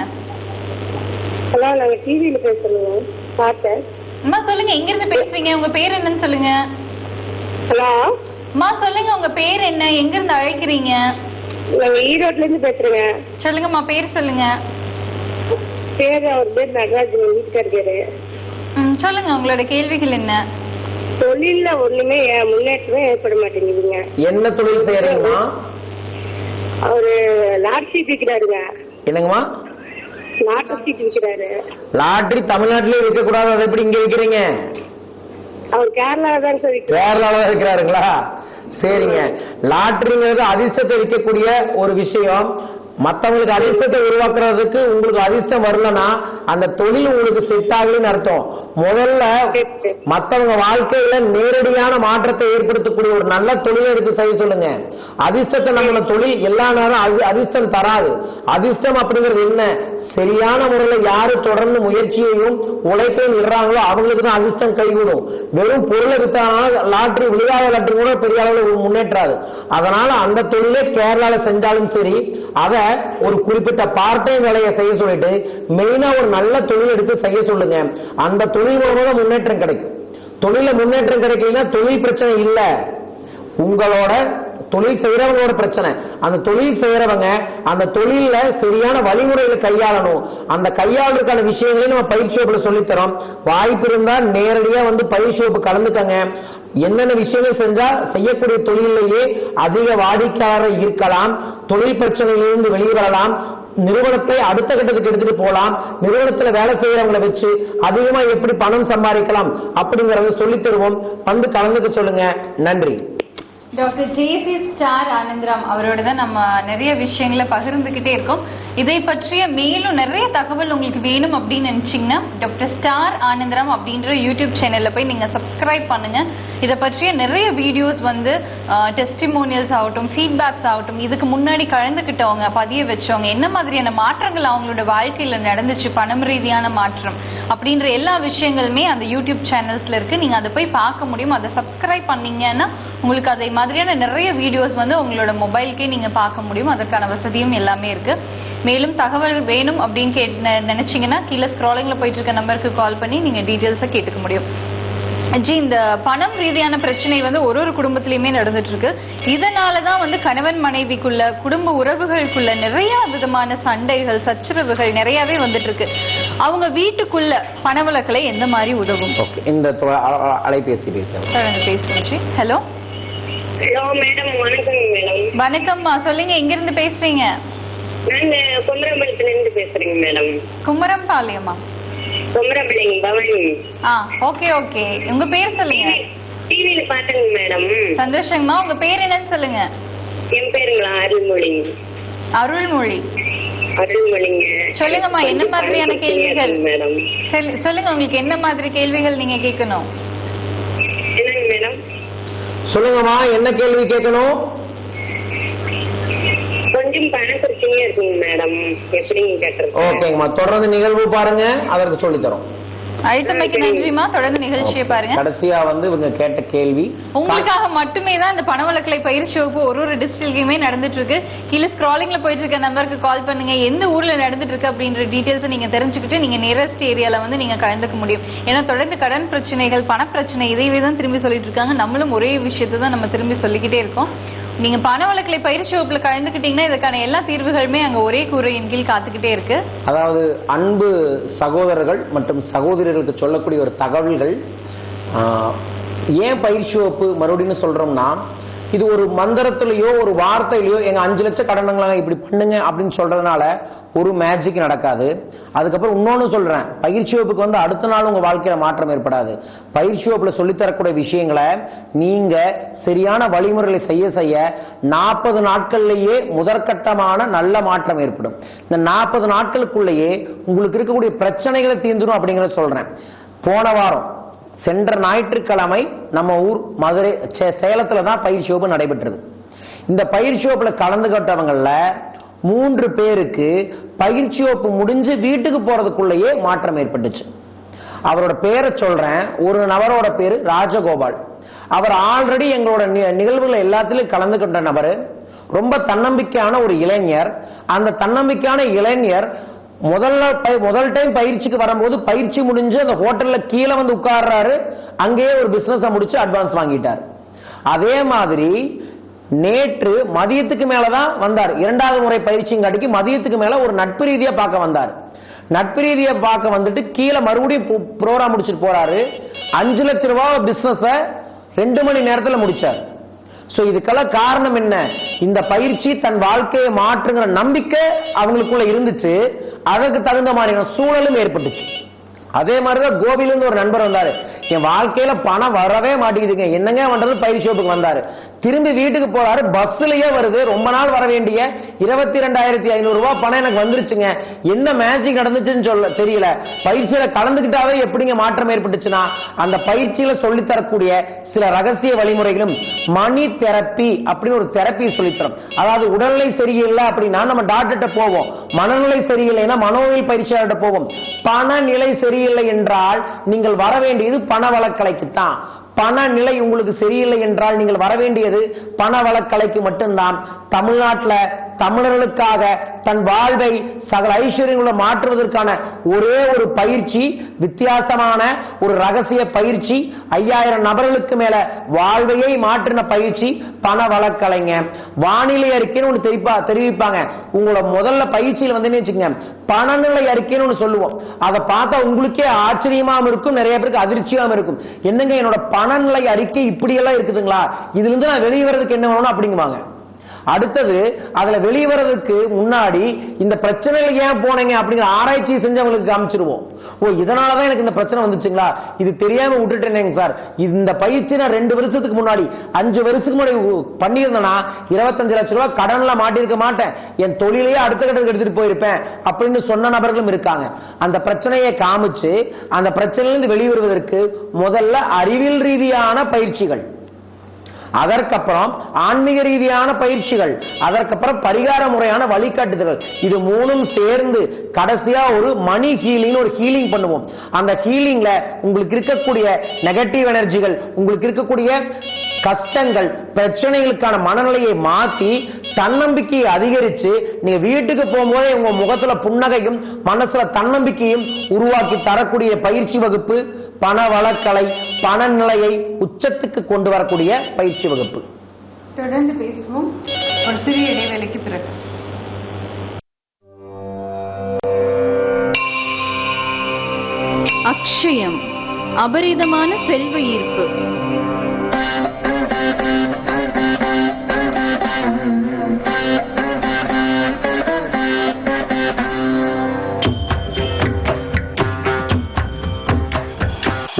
ஹலோ, நாங்க டிவியில பேசுறோம் பார்த்தேன். அம்மா சொல்லுங்க, எங்க இருந்து பேசுறீங்க? உங்க பேர் என்னன்னு சொல்லுங்க. ஹலோ அம்மா சொல்லுங்க, உங்க பேர் என்ன, எங்க இருந்து அழைக்கிறீங்க? நாங்க ஈரோட்ல இருந்து பேசுறேங்க. சொல்லுங்கம்மா, பேர் சொல்லுங்க. பேரு அவர் பேர் நடராஜன், வீட்டுக்கார் பேரு. சொல்லுங்க, உங்களோட கேள்விகள் என்ன? தொழில்ல ஒண்ணுமே முன்னேற்றமே ஏற்பட மாட்டேங்குதுங்க. என்ன தொழில் செய்யறீங்கம்மா? அவரு லாட் சீட் விற்கிறாருங்க. என்னங்கம்மா? Lot seat விற்கிறாரு. லாட்டரி தமிழ்நாட்டிலே விற்க கூடாது, அதை எப்படி இங்க விற்கிறீங்க? அவர் கேரளால தான் சார் விற்கிறாரு. கேரளால தான் இருக்கிறாருங்களா? சரிங்க. லாட்டரிங்கிறது அதிர்ஷ்டத்தை விற்கக்கூடிய ஒரு விஷயம். மத்தவங்களுக்கு அதிர்ஷ்டத்தை உருவாக்குறதுக்கு உங்களுக்கு அதிர்ஷ்டம் வரலன்னா அந்த தொழில் உங்களுக்கு செட் ஆகலன்னு அர்த்தம். முதல்ல மத்தவங்க வாழ்க்கையில நேரடியான மாற்றத்தை ஏற்படுத்தக்கூடிய ஒரு நல்ல தொழிலை எடுத்து செய்ய சொல்லுங்க. அதிர்ஷ்டத்தை நம்ம தொழில் எல்லா நேரம் அதிர்ஷ்டம் தராது. அதிர்ஷ்டம் அப்படிங்கிறது என்ன? சரியான முறையில யாரு தொடர்ந்து முயற்சியையும் உழைப்பையும் இடுறாங்களோ அவங்களுக்கு தான் அதிர்ஷ்டம் கைகூடும். வெறும் பொருளை வித்தாங்கன்னா லாட்டரி விழுகாத லாட்டரி கூட பெரிய அளவில் முன்னேற்றாது. அதனால அந்த தொழிலே கேரளால செஞ்சாலும் சரி, அதை ஒரு குறிப்பிட்ட பார்ட் டைம் வேலையை செய்ய சொல்லிட்டு மெயினா ஒரு நல்ல தொழில் எடுத்து செய்ய சொல்லுங்க. அந்த தொழில் மூலமா முன்னேற்றம் கிடைக்கும். தொழில முன்னேற்றம் கிடைக்கலன்னா தொழில் பிரச்சனை இல்ல, உங்களோட தொழில் செய்யறவங்களோட பிரச்சனை. அந்த தொழில் செய்யறவங்க அந்த தொழில சரியான வழிமுறைகளை கையாளணும். அந்த கையாளுக்கான விஷயங்களையும் நம்ம பயிற்சி வகுப்புல சொல்லித்தரோம். வாய்ப்பு இருந்தா நேரடியா வந்து பயிற்சி வகுப்பு கலந்துக்கங்க. என்னென்ன விஷயங்கள் செஞ்சா செய்யக்கூடிய தொழிலேயே அதிக வாடிக்கையாளர் இருக்கலாம், தொழில் பிரச்சனையிலிருந்து வெளிவரலாம், நிறுவனத்தை அடுத்த கட்டத்துக்கு எடுத்துட்டு போலாம், நிறுவனத்துல வேலை செய்யறவங்களை வச்சு அதிகமா எப்படி பணம் சம்பாதிக்கலாம் அப்படிங்கறத சொல்லி தருவோம். வந்து கலந்துக்க சொல்லுங்க. நன்றி. Doctor J.C.. ஸ்டார் ஆனந்தராம் அவரோட தான் நம்ம நிறைய விஷயங்களை பகிர்ந்துகிட்டே இருக்கோம். இதை பற்றிய மேலும் நிறைய தகவல் உங்களுக்கு வேணும் அப்படின்னு நினைச்சீங்கன்னா டாக்டர் ஸ்டார் ஆனந்தராம் அப்படின்ற யூடியூப் சேனல்ல போய் நீங்க சப்ஸ்கிரைப் பண்ணுங்க. இதை பற்றிய நிறைய வீடியோஸ் வந்து டெஸ்டிமோனியல்ஸ் ஆகட்டும், ஃபீட்பேக்ஸ் ஆகட்டும், இதுக்கு முன்னாடி கலந்துக்கிட்டவங்க, பதிய வச்சவங்க, என்ன மாதிரியான மாற்றங்கள் அவங்களோட வாழ்க்கையில நடந்துச்சு, பணம் ரீதியான மாற்றம் அப்படின்ற எல்லா விஷயங்களுமே அந்த யூடியூப் சேனல்ஸ்ல இருக்கு. நீங்க அதை போய் பார்க்க முடியும். அதை சப்ஸ்கிரைப் பண்ணீங்கன்னா உங்களுக்கு அதை மாதிரியான நிறைய வீடியோஸ் வந்து உங்களோட மொபைலுக்கே நீங்க பார்க்க முடியும். அதற்கான வசதியும் எல்லாமே இருக்கு. மேலும் தகவல் வேணும் அப்படின்னு நினைச்சீங்கன்னா கீழே ஸ்க்ராலிங்ல போயிட்டு இருக்க நம்பருக்கு கால் பண்ணி நீங்க டீடைல்ஸை கேட்டுக்க முடியும். ஜி, இந்த பணம் ரீதியான பிரச்சனை வந்து ஒரு குடும்பத்திலயுமே நடந்துட்டு இருக்கு. இதனாலதான் வந்து கணவன் மனைவிக்குள்ள, குடும்ப உறவுகளுக்குள்ள நிறைய விதமான சண்டைகள், சச்சரவுகள் நிறையவே வந்துட்டு இருக்கு. அவங்க வீட்டுக்குள்ள பணவழக்கலை எந்த மாதிரி உதவும்? இந்த அலைபேசி பேசுவோம் ஜி. ஹலோ ஹலோ மேடம், வணக்கம் மேடம். வணக்கம்மா, சொல்லுங்க, எங்க இருந்து பேசுறீங்க? நான் குமரம்பாளையத்துல இருந்து பேசுறேங்க மேடம். குமரம்பாளையமா? குமரம்பாளையம் பவானி. ஓகே ஓகே, உங்க பேர் சொல்லுங்க. டிவியில பாத்தேங்க மேடம். சந்தோஷங்கம்மா. உங்க பேர் என்னன்னு சொல்லுங்க. என் பேருங்களா? அருள்மொழி. அருள்மொழி. அருள்மொழிங்க. சொல்லுங்கம்மா, என்ன மாதிரியான கேள்விகள் மேடம்? சொல்லுங்க, உங்களுக்கு என்ன மாதிரி கேள்விகள் நீங்க கேட்கணும்? என்னங்க மேடம்? சொல்லுங்கம்மா, என்ன கேள்வி கேட்கணும்? கொஞ்சம் பண பிரச்சனையா இருக்குங்க மேடம், எப்படிங்க கேட்கறது? ஓகேங்கம்மா, தொடர்ந்து நிகழ்வு பாருங்க, அதற்கு சொல்லி தரோம். அழைத்தமைக்கு நன்றிமா. தொடர்ந்து நிகழ்ச்சியை பாருங்க. கடைசியா வந்து இவங்க கேட்ட கேள்வி உங்களுக்காக மட்டுமே தான் இந்த பணவழக்கலை பயிற்சி வகுப்பு ஒரு டிஸ்ட்ரிக்ட்லயுமே நடந்துட்டு இருக்கு. கீழே ஸ்க்ராலிங்ல போயிட்டு இருக்க நம்பருக்கு கால் பண்ணுங்க. எந்த ஊர்ல நடந்துட்டு இருக்கு அப்படின்ற டீடைல்ஸ் நீங்க தெரிஞ்சுக்கிட்டு நீங்க நியரஸ்ட் ஏரியால வந்து நீங்க கலந்துக்க முடியும். ஏன்னா தொடர்ந்து கடன் பிரச்சனைகள், பண பிரச்சனை இதையே தான் திரும்பி சொல்லிட்டு இருக்காங்க. நம்மளும் ஒரே விஷயத்தை தான் நம்ம திரும்பி சொல்லிக்கிட்டே இருக்கோம். நீங்க பணவழக்கலை பயிற்சி வகுப்புல கலந்துக்கிட்டீங்கன்னா இதுக்கான எல்லா தீர்வுகளுமே அங்க ஒரே கூரையின் கீழ் காத்துக்கிட்டே இருக்கு. அதாவது அன்பு சகோதரர்கள் மற்றும் சகோதரிகளுக்கு சொல்லக்கூடிய ஒரு தகவல்கள். ஏன் பயிற்சி வகுப்பு மறுபடியும் சொல்றோம்னா, இது ஒரு மந்திரத்திலேயோ ஒரு வார்த்தையிலயோ எங்க 5 லட்சம் கடனுங்களாங்க இப்படி பண்ணுங்க அப்படின்னு சொல்றதுனால ஒரு மேஜிக் நடக்காது. அதுக்கப்புறம் இன்னொன்னு சொல்றேன், பயிற்சி வகுப்புக்கு வந்து அடுத்த நாள் உங்க வாழ்க்கையில மாற்றம் ஏற்படாது. பயிற்சி வகுப்புல சொல்லித்தரக்கூடிய விஷயங்களை நீங்க சரியான வழிமுறைகளை செய்ய செய்ய 40 நாட்கள்லயே முதற்கட்டமான நல்ல மாற்றம் ஏற்படும். இந்த 40 நாட்களுக்குள்ளேயே உங்களுக்கு இருக்கக்கூடிய பிரச்சனைகளை தீர்ந்துடும் அப்படிங்கறத சொல்றேன். போன வாரம் சென்ற ஞாயிற்றுக்கிழமை நம்ம ஊர் மதுரை சேலத்துல தான் பயிற்சி வகுப்பு நடைபெற்றது. இந்த பயிற்சி வகுப்புல கலந்துகிட்டவங்கள 3 பேருக்கு பயிற்சி வகுப்பு முடிஞ்சு வீட்டுக்கு போறதுக்குள்ளேயே மாற்றம் ஏற்பட்டுச்சு. அவரோட பேரை சொல்றேன். ஒரு நபரோட பேரு ராஜகோபால். அவர் ஆல்ரெடி எங்களோட நிகழ்வுகள் எல்லாத்திலும் கலந்து கொண்ட நபர், ரொம்ப தன்னம்பிக்கையான ஒரு இளைஞர். அந்த தன்னம்பிக்கையான இளைஞர் முதல் டைம் பயிற்சிக்கு வரும்போது பயிற்சி முடிஞ்சு அந்த ஹோட்டல்ல கீழே வந்து உட்கார்றாரு. அங்கேயே ஒரு பிசினஸ் முடிச்சு அட்வான்ஸ் வாங்கிட்டார். அதே மாதிரி நேற்று மதியத்துக்கு மேலதான் வந்தார். இரண்டாவது முறை பயிற்சிங்காட்டிக்கு மதியத்துக்கு மேல ஒரு நட்பு ரீதியா பார்க்க வந்தார். நட்பு ரீதியா பார்க்க வந்துட்டு கீழே மறுபடியும் ப்ரோக்ராம் முடிச்சுட்டு போறாரு. 5 லட்சம் ரூபாய் பிசினஸ் 2 மணி நேரத்தில் முடிச்சார். சோ இதுக்கெல்லாம் காரணம் என்ன? இந்த பயிற்சி தன் வாழ்க்கையை மாற்றுங்கிற நம்பிக்கை அவங்களுக்குள்ள இருந்துச்சு. அதற்கு தகுந்த மாதிரியான சூழலும் ஏற்பட்டுச்சு. அதே மாதிரிதான் கோபில இருந்து ஒரு நண்பர் வந்தாரு. என் வாழ்க்கையில பணம் வரவே மாட்டேங்குதுங்க, என்னங்க பண்றது? பயிற்சி வகுப்புக்கு வந்தாரு. திரும்பி வீட்டுக்கு போறாரு, பஸ்லயே வருது. ரொம்ப நாள் வர வேண்டிய 22,500 ரூபாய் பணம் எனக்கு வந்துருச்சுங்க. என்ன மேஜிக் நடந்துச்சுன்னு சொல்ல தெரியல. பயிற்சியில கலந்துகிட்டாவே எப்படிங்க மாற்றம் ஏற்பட்டுச்சுன்னா, அந்த பயிற்சியில சொல்லித்தரக்கூடிய சில ரகசிய வழிமுறைகளும் மணி தெரப்பி அப்படின்னு ஒரு தெரப்பி சொல்லித்தரும். அதாவது உடல்நிலை சரியில்லை அப்படின்னா நம்ம டாக்டர்கிட்ட போவோம், மனநிலை சரியில்லைன்னா மனோவியல் பயிற்சியாளர்கிட்ட போவோம். பணநிலை சரியில்லை என்றால் நீங்கள் வர வேண்டியது பணவளக்கலைக்குத்தான். பணநிலை உங்களுக்கு சரியில்லை என்றால் நீங்கள் வர வேண்டியது பணவளக்கலைக்கு மட்டும்தான். தமிழ்நாட்டில் தமிழர்களுக்காக தன் வாழ்வை சகல ஐஸ்வர்யங்களை மாற்றுவதற்கான ஒரே ஒரு பயிற்சி, வித்தியாசமான ஒரு ரகசிய பயிற்சி, 5000 நபர்களுக்கு மேல வாழ்வையை மாற்றின பயிற்சி பணவளக்கலைங்க. வானிலை அறிக்கைன்னு ஒன்று தெரிவிப்பாங்க. உங்களோட முதல்ல பயிற்சியில் வந்து வச்சுக்கோங்க, பணநிலை அறிக்கைன்னு ஒன்று சொல்லுவோம். அதை பார்த்தா உங்களுக்கே ஆச்சரியமாவும் இருக்கும், நிறைய பேருக்கு அதிர்ச்சியாவும் இருக்கும். என்னங்க என்னோட பணநிலை அறிக்கை இப்படியெல்லாம் இருக்குதுங்களா, இதுல இருந்து நான் வெளியே வர்றதுக்கு என்ன வேணும் அப்படிங்குவாங்க. அடுத்தது அதுல வெளிவரதுக்கு முன்னாடி இந்த பிரச்சனையில ஏன் போனீங்க அப்படிங்கிற ஆராய்ச்சி செஞ்சு அவங்களுக்கு காமிச்சிருவோம். ஓ இதனாலதான் எனக்கு இந்த பிரச்சனை வந்துச்சுங்களா, இது தெரியாம விட்டுட்டேங்க சார். இந்த பயிற்சி நான் 2 வருஷத்துக்கு முன்னாடி 5 வருஷத்துக்கு முன்னாடி பண்ணியிருந்தேன்னா 25 லட்சம் ரூபாய் கடன்ல மாட்டிருக்க மாட்டேன், என் தொழிலையே அடுத்த கட்டத்துக்கு எடுத்துட்டு போயிருப்பேன் அப்படின்னு சொன்ன நபர்களும் இருக்காங்க. அந்த பிரச்சனையை காமிச்சு அந்த பிரச்சனையிலிருந்து வெளிவருவதற்கு முதல்ல அறிவியல் ரீதியான பயிற்சிகள், அதற்கப்புறம் ஆன்மீக ரீதியான பயிற்சிகள், அதற்கப்புறம் பரிகார முறையான வழிகாட்டுதல்கள், இது 3ம் சேர்ந்து கடைசியா ஒரு மணி ஹீலிங், ஒரு ஹீலிங் பண்ணுவோம். அந்த ஹீலிங்ல உங்களுக்கு இருக்கக்கூடிய நெகட்டிவ் எனர்ஜிகள், உங்களுக்கு இருக்கக்கூடிய கஷ்டங்கள், பிரச்சனைகளுக்கான மனநிலையை மாத்தி தன்னம்பிக்கையை அதிகரிச்சு நீங்க வீட்டுக்கு போகும்போதே உங்க முகத்துல புன்னகையும் மனசுல தன்னம்பிக்கையும் உருவாக்கி தரக்கூடிய பயிற்சி வகுப்பு பணவளக்கலை, பணநிலையை உச்சத்துக்கு கொண்டு வரக்கூடிய பயிற்சி வகுப்பு. தொடர்ந்து பேசுவோம் ஒரு சிறிய இடைவேளைக்கு பிறகு. அக்ஷயம், அபரிதமான செல்வ ஈர்ப்பு.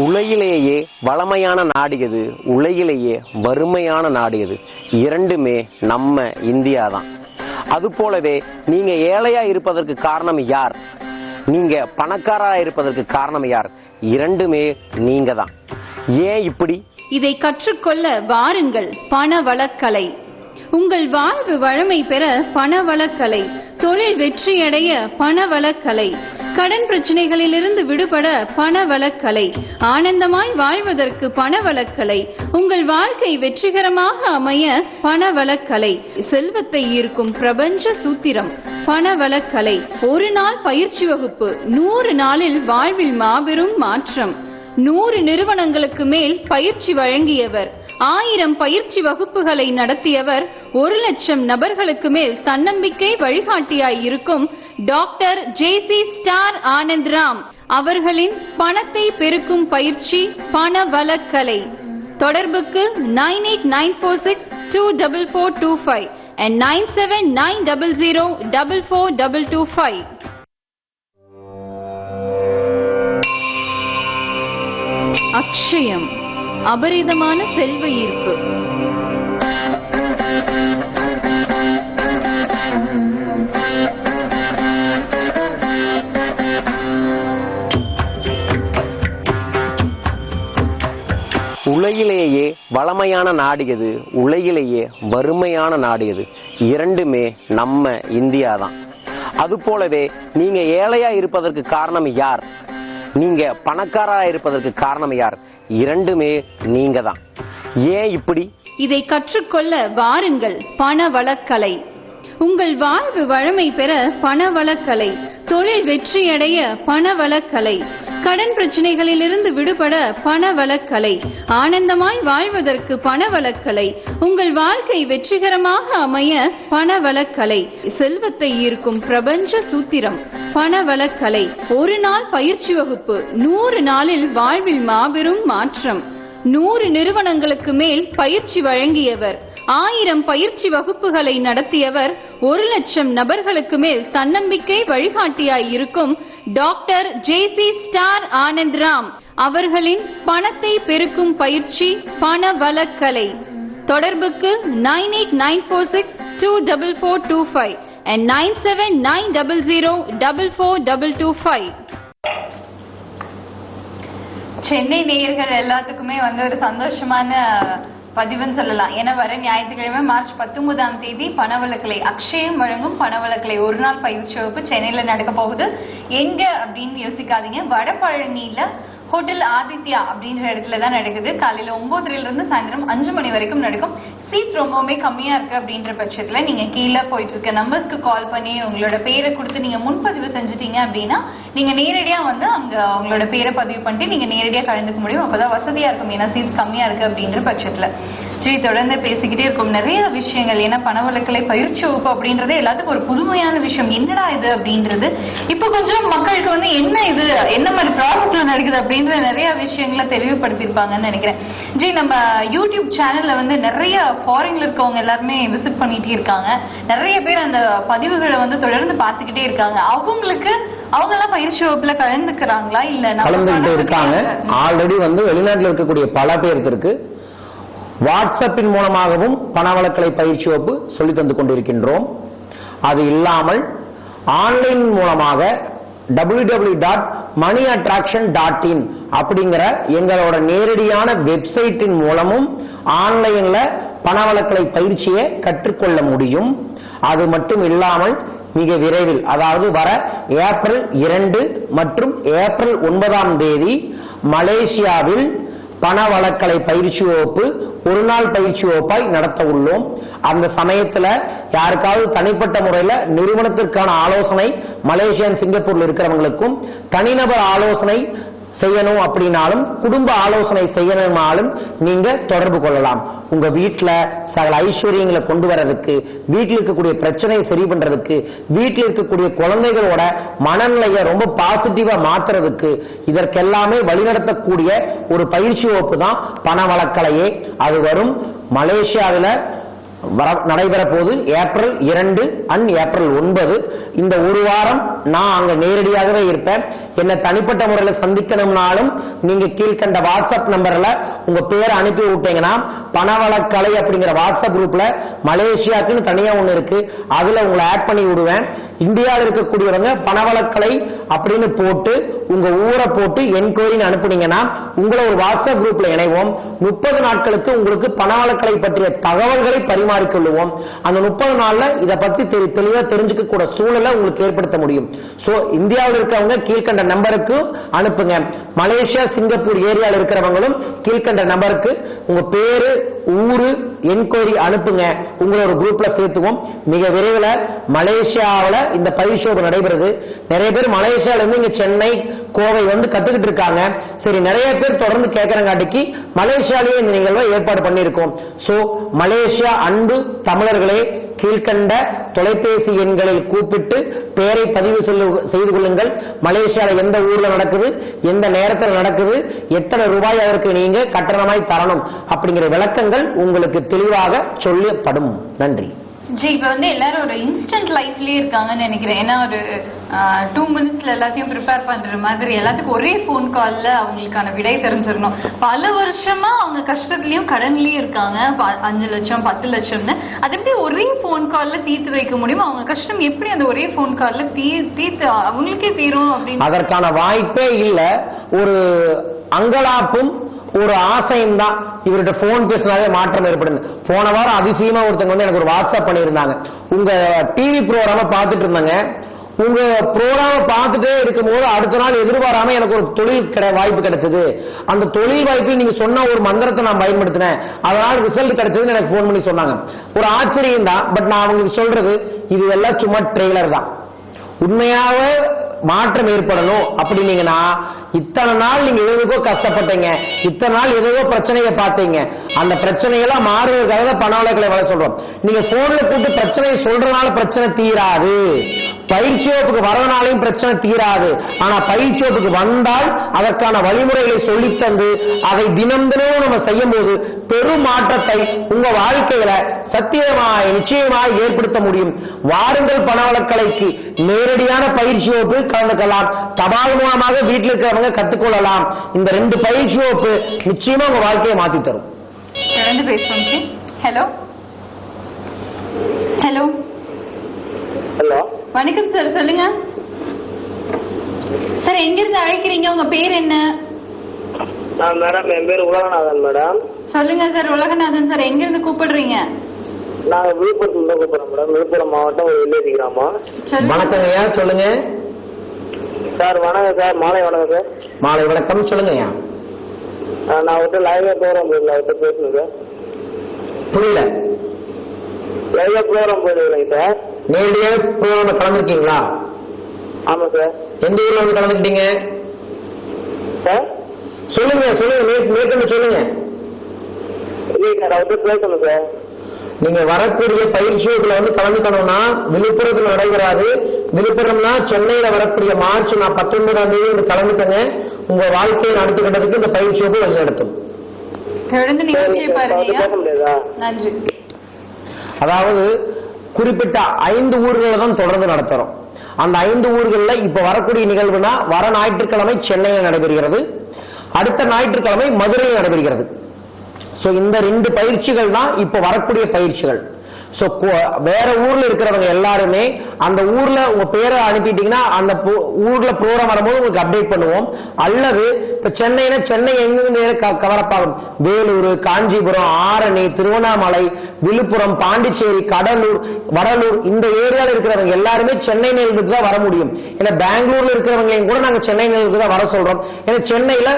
உலகிலேயே வளமையான நாடு எது, உலகிலேயே வறுமையான நாடு எது? 2மே நம்ம இந்தியா தான். அது போலவே நீங்க ஏழையா இருப்பதற்கு காரணம் யார், நீங்க பணக்காரா இருப்பதற்கு காரணம் யார்? 2மே நீங்க தான். ஏன் இப்படி? இதை கற்றுக்கொள்ள வாருங்கள். பணவளக்கலை. உங்கள் வாழ்வு வளமை பெற பணவளக்கலை, தொழில் வெற்றியடைய பணவளக்கலை, கடன் பிரச்சனைகளிலிருந்து விடுபட பணவளக்கலை, ஆனந்தமாய் வாழ்வதற்கு பணவளக்கலை, உங்கள் வாழ்க்கை வெற்றிகரமாக அமைய பணவளக்கலை, செல்வத்தை ஈர்க்கும் பிரபஞ்ச சூத்திரம் பணவளக்கலை. ஒரு நாள் பயிற்சி வகுப்பு, 100 நாளில் வாழ்வில் மாபெரும் மாற்றம். 100 நிறுவனங்களுக்கு மேல் பயிற்சி வழங்கியவர், 1000 பயிற்சி வகுப்புகளை நடத்தியவர், 1 லட்சம் நபர்களுக்கு மேல் தன்னம்பிக்கை வழிகாட்டியாய் இருக்கும் டாக்டர் ஜேசி ஸ்டார் ஆனந்த்ராம் அவர்களின் பணத்தை பெருக்கும் பயிற்சி பணவளக்கலை. தொடர்புக்கு 9894624425 and 9790044225. அக்ஷயம், அபரிதமான செல்வ ஈர்ப்பு. உலகிலேயே வளமையான நாடு எது, உலகிலேயே வறுமையான நாடு எது? 2மே நம்ம இந்தியா தான். அது போலவே நீங்க ஏழையா இருப்பதற்கு காரணம் யார், நீங்க பணக்காரா இருப்பதற்கு காரணம் யார்? 2மே நீங்க தான். ஏன் இப்படி? இதை கற்றுக்கொள்ள வாருங்கள். பணவளக்கலை. உங்கள் வாழ்வு வளமை பெற பணவளக்கலை, தொழில் வெற்றியடைய பணவளக்கலை, கடன் பிரச்சனைகளிலிருந்து விடுபட பணவளக்கலை, ஆனந்தமாய் வாழ்வதற்கு பணவளக்கலை, உங்கள் வாழ்க்கை வெற்றிகரமாக அமைய பணவளக்கலை, செல்வத்தை ஈர்க்கும் பிரபஞ்ச சூத்திரம் பணவளக்கலை. ஒரு நாள் பயிற்சி வகுப்பு, 100 நாளில் வாழ்வில் மாபெரும் மாற்றம். 100 நிறுவனங்களுக்கு மேல் பயிற்சி வழங்கியவர், 1000 பயிற்சி வகுப்புகளை நடத்தியவர், 1,00,000 நபர்களுக்கு மேல் தன்னம்பிக்கை வழிகாட்டியாய் இருக்கும் doctor JC star Anand Ram அவர்களின் பணத்தை பெருக்கும் பயிற்சி பணவளக்கலை. தொடர்புக்கு 9894624425 and 9790044225. சென்னை நேயர்கள் எல்லாத்துக்குமே ஒரு சந்தோஷமான பதிவுன்னு சொல்லலாம். ஏன்னா வர ஞாயிற்றுக்கிழமை மார்ச் 19ஆம் தேதி பணவளக்கலை அக்ஷயம் வழங்கும் பணவளக்கலை ஒரு நாள் பயிற்சி வகுப்பு சென்னையில நடக்க போகுது. எங்க அப்படின்னு யோசிக்காதீங்க, வடபழனியில ஹோட்டல் ஆதித்யா அப்படின்ற இடத்துல தான் நடக்குது. காலையில 9:00 இருந்து சாயந்தரம் 5 மணி வரைக்கும் நடக்கும். சீட்ஸ் ரொம்பவுமே கம்மியா இருக்கு அப்படின்ற பட்சத்துல நீங்க கீழே போயிட்டு இருக்க நம்பர்ஸ்க்கு கால் பண்ணி உங்களோட பேரை கொடுத்து நீங்க முன்பதிவு செஞ்சுட்டீங்க அப்படின்னா நீங்க நேரடியா அங்க உங்களோட பேரை பதிவு பண்ணிட்டு நீங்க நேரடியா கலந்துக்க முடியும். அப்பதான் வசதியா இருக்கும், ஏன்னா சீட்ஸ் கம்மியா இருக்கு அப்படின்ற பட்சத்துல. சரி, தொடர்ந்து பேசிக்கிட்டே இருக்கும் நிறைய விஷயங்கள். ஏன்னா பணவளக்கலை பயிற்சி வகுப்பு அப்படின்றது எல்லாத்துக்கும் ஒரு புதுமையான விஷயம். என்னடா இது அப்படின்றது இப்ப கொஞ்சம் மக்களுக்கு என்ன இது, என்ன மாதிரி ப்ராசஸ்ல நடக்குது அப்படின்ற நிறைய விஷயங்களை தெளிவுபடுத்திருப்பாங்கன்னு நினைக்கிறேன். ஜி, நம்ம யூடியூப் சேனல்ல நிறைய ஃபாரின்ல இருக்கவங்க எல்லாருமே விசிட் பண்ணிட்டே இருக்காங்க. நிறைய பேர் அந்த பதிவுகளை தொடர்ந்து பார்த்துக்கிட்டே இருக்காங்க. அவங்க எல்லாம் பயிற்சி வகுப்புல கலந்துக்கிறாங்களா? இல்ல கலந்துகிட்டு இருக்காங்க. ஆல்ரெடி வெளிநாட்டில் இருக்கக்கூடிய பல பேருக்கு வாட்ஸ்அப்பின் மூலமாகவும் பணவளக்கலை பயிற்சி வகுப்பு சொல்லி தந்து கொண்டிருக்கின்றோம். அது இல்லாமல் ஆன்லைன் மூலமாக www.moneyattraction.in அப்படிங்கிற எங்களோட நேரடியான வெப்சைட்டின் மூலமும் ஆன்லைன்ல பணவளக்கலை பயிற்சியை கற்றுக்கொள்ள முடியும். அது மட்டும் இல்லாமல் மிக விரைவில், அதாவது வர ஏப்ரல் 2 மற்றும் ஏப்ரல் 9ஆம் தேதி மலேசியாவில் பணவளக்கலை பயிற்சி வகுப்பு ஒரு நாள் பயிற்சி வகுப்பாய் நடத்த உள்ளோம். அந்த சமயத்துல யாருக்காவது தனிப்பட்ட முறையில நிறுவனத்திற்கான ஆலோசனை மலேசியா சிங்கப்பூர்ல இருக்கிறவங்களுக்கும், தனிநபர் ஆலோசனை செய்யணும் அப்படின்னாலும், குடும்ப ஆலோசனை செய்யணும்னாலும் நீங்க தொடர்பு கொள்ளலாம். உங்க வீட்டுல சகல ஐஸ்வர்யங்களை கொண்டு வரதுக்கு, வீட்டில் இருக்கக்கூடிய பிரச்சனையை சரி பண்றதுக்கு, வீட்டில் இருக்கக்கூடிய குழந்தைகளோட மனநிலையை ரொம்ப பாசிட்டிவா மாத்துறதுக்கு, இதற்கெல்லாமே வழிநடத்தக்கூடிய ஒரு பயிற்சி வகுப்பு தான் பணவளக்கலையே. அது வரும் மலேசியாவில் நடைபெற போது ஏப்ரல் 2 அண்ட் ஏப்ரல் 9. இந்த ஒரு வாரம் நான் அங்க நேரடியாகவே இருப்பேன். என்ன தனிப்பட்ட முறையில் சந்திக்கணும்னாலும் நீங்க கீழ்கண்ட வாட்ஸ்அப் நம்பர்ல உங்க பேரை அனுப்பி விட்டீங்கன்னா பணவளக்கலை அப்படிங்கிற வாட்ஸ்அப் குரூப்ல மலேசியாக்குன்னு தனியா ஒண்ணு இருக்கு, அதுல உங்களை ஆட் பண்ணி விடுவேன். இந்தியாவில் இருக்கக்கூடியவங்க பணவளக்கலை அப்படின்னு போட்டு உங்க ஊரை போட்டு என்கொயரின்னு அனுப்புனீங்கன்னா உங்களை ஒரு வாட்ஸ்அப் குரூப்ல இணைவோம். 30 நாட்களுக்கு உங்களுக்கு பணவளக்கலை பற்றிய தகவல்களை பரிமாறிக்கொள்ளுவோம். அந்த 30 நாள்ல இதை பத்தி தெளிவா தெரிஞ்சுக்க கூட சூழலை உங்களுக்கு ஏற்படுத்த முடியும். சோ இந்தியாவில் இருக்கவங்க கீழ்கண்ட நம்பருக்கு அனுப்புங்க. மலேசியா சிங்கப்பூர் ஏரியாவில் இருக்கிறவங்களும் கீழ்கண்ட நம்பருக்கு உங்க பேரு ஊரு என்கொயரி அனுப்புங்க. உங்களை ஒரு குரூப்ல சேர்த்துவோம். மிக விரைவில் மலேசியாவில் இந்த பயிற்சி வகுப்பு நடைபெறுது. நிறைய பேர் மலேசியால இருந்து இங்க சென்னை கோவை கத்துக்கிட்டு இருக்காங்க. சரி, நிறைய பேர் தொடர்ந்து கேட்கறங்காட்டிக்கு மலேசியாலேயே இந்த நிகழ்வை ஏற்பாடு பண்ணியிருக்கோம். சோ மலேசியா அன்பு தமிழர்களே, கீழ்கண்ட தொலைபேசி எண்களில் கூப்பிட்டு பெயரை பதிவு செய்து கொள்ளுங்கள். மலேசியாவில் எந்த ஊர்ல நடக்குது, எந்த நேரத்தில் நடக்குது, எத்தனை ரூபாய் அதற்கு நீங்க கட்டணமாய் தரணும் அப்படிங்கிற விளக்கங்கள் உங்களுக்கு தெளிவாக சொல்லப்படும். நன்றி. ஜி, இப்ப எல்லாரும் ஒரு இன்ஸ்டன்ட் லைஃப்லயே இருக்காங்கன்னு நினைக்கிறேன். ஏன்னா ஒரு 2 மினிட்ஸ்ல எல்லாத்தையும் ப்ரிப்பேர் பண்ற மாதிரி எல்லாத்துக்கும் ஒரே போன் கால்ல அவங்களுக்கான விடை தெரிஞ்சிடணும். பல வருஷமா அவங்க கஷ்டத்துலயும் கடன்லயும் இருக்காங்க. 5 லட்சம் 10 லட்சம்னு அது எப்படி ஒரே போன் கால்ல தீர்த்து வைக்க முடியும்? அவங்க கஷ்டம் எப்படி அந்த ஒரே போன் கால்ல தீர்த்து அவங்களுக்கே தீரும் அப்படின்னு அதற்கான வாய்ப்பே இல்ல. ஒரு அங்கலாப்பும் ஒரு ஆசையும் தான் இவர்கிட்ட போன் பேசினாலே மாற்றம் ஏற்படுது. போன வாரம் அதிசயமா ஒருத்தவங்க எனக்கு ஒரு வாட்ஸ்அப் பண்ணியிருந்தாங்க. உங்க டிவி ப்ரோகிராம பார்த்துட்டு இருந்தாங்க, உங்க ப்ரோக்ராம பார்த்துட்டே இருக்கும் போது அடுத்த நாள் எதிர்பாராம எனக்கு ஒரு தொழில் வாய்ப்பு கிடைச்சது, அந்த தொழில் வாய்ப்பில் நீங்க சொன்ன ஒரு மந்திரத்தை நான் பயன்படுத்தினேன், அதனால ரிசல்ட் கிடைச்சதுன்னு எனக்கு போன் பண்ணி சொன்னாங்க. ஒரு ஆச்சரியம் தான். பட் நான் அவங்களுக்கு சொல்றது இது எல்லாம் சும்மா ட்ரெய்லர் தான். உண்மையாவே மாற்றம் ஏற்படணும் அப்படின்னீங்கன்னா, இத்தனை நாள் நீங்க எதுக்கோ கஷ்டப்பட்டீங்க, இத்தனை நாள் எதுவோ பிரச்சனையை பார்த்தீங்க, அந்த பிரச்சனையெல்லாம் மாறுவதற்காக பண வழக்கலை வர சொல்றோம். நீங்க போன்ல கூட்டு பிரச்சனையை சொல்றதுனால பிரச்சனை தீராது, பயிற்சி வகுப்புக்கு வரதுனாலையும் பிரச்சனை தீராது. ஆனா பயிற்சி வகுப்புக்கு வந்தால் அதற்கான வழிமுறைகளை சொல்லித்தந்து அதை தினம் தினமும் நம்ம செய்யும் போது பெரும் மாற்றத்தை உங்க வாழ்க்கையில சத்தியமாய் நிச்சயமாய் ஏற்படுத்த முடியும். வாருங்கள் பணவளக்கலைக்கு நேரடியான பயிற்சி வகுப்பு கலந்துக்கலாம், தபால் மூலமாக வீட்டில் இருக்கிறவங்க கத்துக்கொள்ளலாம். இந்த 2 பயிற்சி வகுப்பு நிச்சயமா உங்க வாழ்க்கையை மாத்தி தரும். தொடர்ந்து பேசுவோம். ஹலோ ஹலோ ஹலோ, வணக்கம் சார், சொல்லுங்க சார். எங்கிருந்து அழைக்கிறீங்க? உங்க பேர் என்ன? மேடம் என் பேர் உலகநாதன் மேடம். சொல்லுங்க சார். உலகநாதன் சார், எங்கிருந்து கூப்பிடுறீங்க? நாங்க விழுப்புரத்துல கூப்பிடுறோம் மேடம். விழுப்புரம் மாவட்டம் ஒரு வில்லேஜ் கிராமம். வணக்கம் ஐயா, சொல்லுங்க சார். வணக்கம் சார், மாலை வணக்கம் சார். மாலை வணக்கம், சொல்லுங்க ஐயா. நான் வந்து லைவா ப்ரோக்ராம் போயிருந்தேன், பேசணும் சார். புரியல. லைவா ப்ரோக்ராம் போயிருந்தேன் சார். நேரடியாக ப்ரோக்ராம் கலந்துருக்கீங்களா? ஆமா சார். எந்த ஊர்ல வந்து கலந்துக்கிட்டீங்க சார்? சொல்லுங்க சொல்லுங்க, மேற்கொண்டு சொல்லுங்க. இல்லை சார், அவர்கிட்ட பேசணும் சார். நீங்க வரக்கூடிய பயிற்சி வகுப்புல வந்து கலந்துக்கணும்னா விழுப்புரத்தில் நடைபெறாது. விழுப்புரம்னா சென்னையில வரக்கூடிய மார்ச் 19ஆம் தேதி வந்து கலந்துக்கங்க. உங்க வாழ்க்கையை அடுத்த கட்டத்துக்கு இந்த பயிற்சி வகுப்பு வழிநடத்தும். தொடர்ந்து நிகழ்ச்சியை பாருங்க. பேச முடியாதா? நன்றி. அதாவது குறிப்பிட்ட 5 ஊர்களை தான் தொடர்ந்து நடத்துறோம். அந்த 5 ஊர்களில் இப்ப வரக்கூடிய நிகழ்வுனா வர ஞாயிற்றுக்கிழமை சென்னையில் நடைபெறுகிறது, அடுத்த ஞாயிற்றுக்கிழமை மதுரையில் நடைபெறுகிறது. சோ இந்த 2 பயிற்சிகள் தான் இப்ப வரக்கூடிய பயிற்சிகள். சோ வேற ஊர்ல இருக்கிறவங்க எல்லாருமே அந்த ஊர்ல உங்க பேரை அனுப்பிட்டீங்கன்னா அந்த ஊர்ல ப்ரோக்ராம் வரும்போது உங்களுக்கு அப்டேட் பண்ணுவோம். அல்லது இப்ப சென்னைனா சென்னை எங்கிருந்து கவரப்பாகும், வேலூர், காஞ்சிபுரம், ஆரணி, திருவண்ணாமலை, விழுப்புரம், பாண்டிச்சேரி, கடலூர், வடலூர், இந்த ஏரியால இருக்கிறவங்க எல்லாருமே சென்னை நிலையத்துக்கு தான் வர முடியும். ஏன்னா பெங்களூர்ல இருக்கிறவங்களையும் கூட நாங்க சென்னை நிலையத்துக்கு தான் வர சொல்றோம். ஏன்னா சென்னையில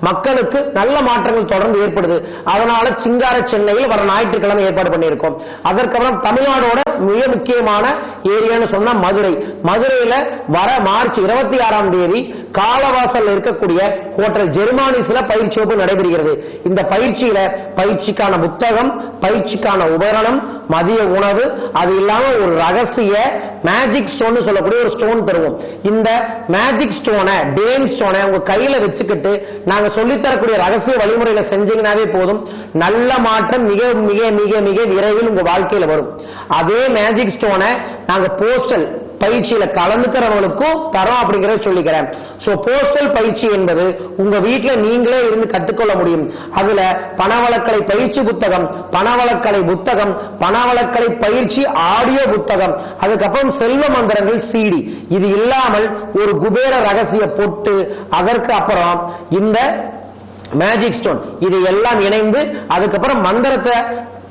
மக்களுக்கு நல்ல மாற்றங்கள் தொடர்ந்து ஏற்படுது. அதனால சிங்கார சென்னையில் வர ஞாயிற்றுக்கிழமை ஏற்பாடு பண்ணியிருக்கோம். அதற்கப்புறம் தமிழ்நாடோட மிக முக்கியமான ஏரியான்னு சொன்னா மதுரை. மதுரையில வர மார்ச் 26ஆம் தேதி காலவாசல் இருக்கக்கூடிய ஹோட்டல் ஜெர்மானிஸ்ல பயிற்சி வகுப்பு நடைபெறுகிறது. இந்த பயிற்சியில பயிற்சிக்கான புத்தகம், பயிற்சிக்கான உபகரணம், மதிய உணவு, அது இல்லாம ஒரு ரகசிய மேஜிக் ஸ்டோன் சொல்லக்கூடிய ஒரு ஸ்டோன் தருவோம். இந்த மேஜிக் ஸ்டோனை, டேன் ஸ்டோனை உங்க கையில வச்சுக்கிட்டு நாங்க சொல்லித்தரக்கூடிய ரகசிய வழிமுறையில செஞ்சீங்கன்னாவே போதும், நல்ல மாற்றம் மிக மிக மிக மிக விரைவில் உங்க வாழ்க்கையில வரும். அதே மேஜிக் ஸ்டோனை நாங்க போஸ்டல் பயிற்சியில கலந்துக்கிறவங்களுக்கும் தரோம் அப்படிங்கறத சொல்லிக்கிறேன். சோ போஸ்டல் பயிற்சி என்பது உங்க வீட்டுல நீங்களே இருந்து கற்றுக்கொள்ள முடியும். அதுல பணவளக்கலை பயிற்சி புத்தகம், பணவளக்கலை புத்தகம், பணவளக்கலை பயிற்சி ஆடியோ புத்தகம், அதுக்கப்புறம் செல்வ மந்திரங்கள் CD, இது இல்லாமல் ஒரு குபேர ரகசிய பொட்டு, அதற்கு அப்புறம் இந்த மேஜிக் ஸ்டோன், இது எல்லாம் இணைந்து அதுக்கப்புறம் மந்திரத்தை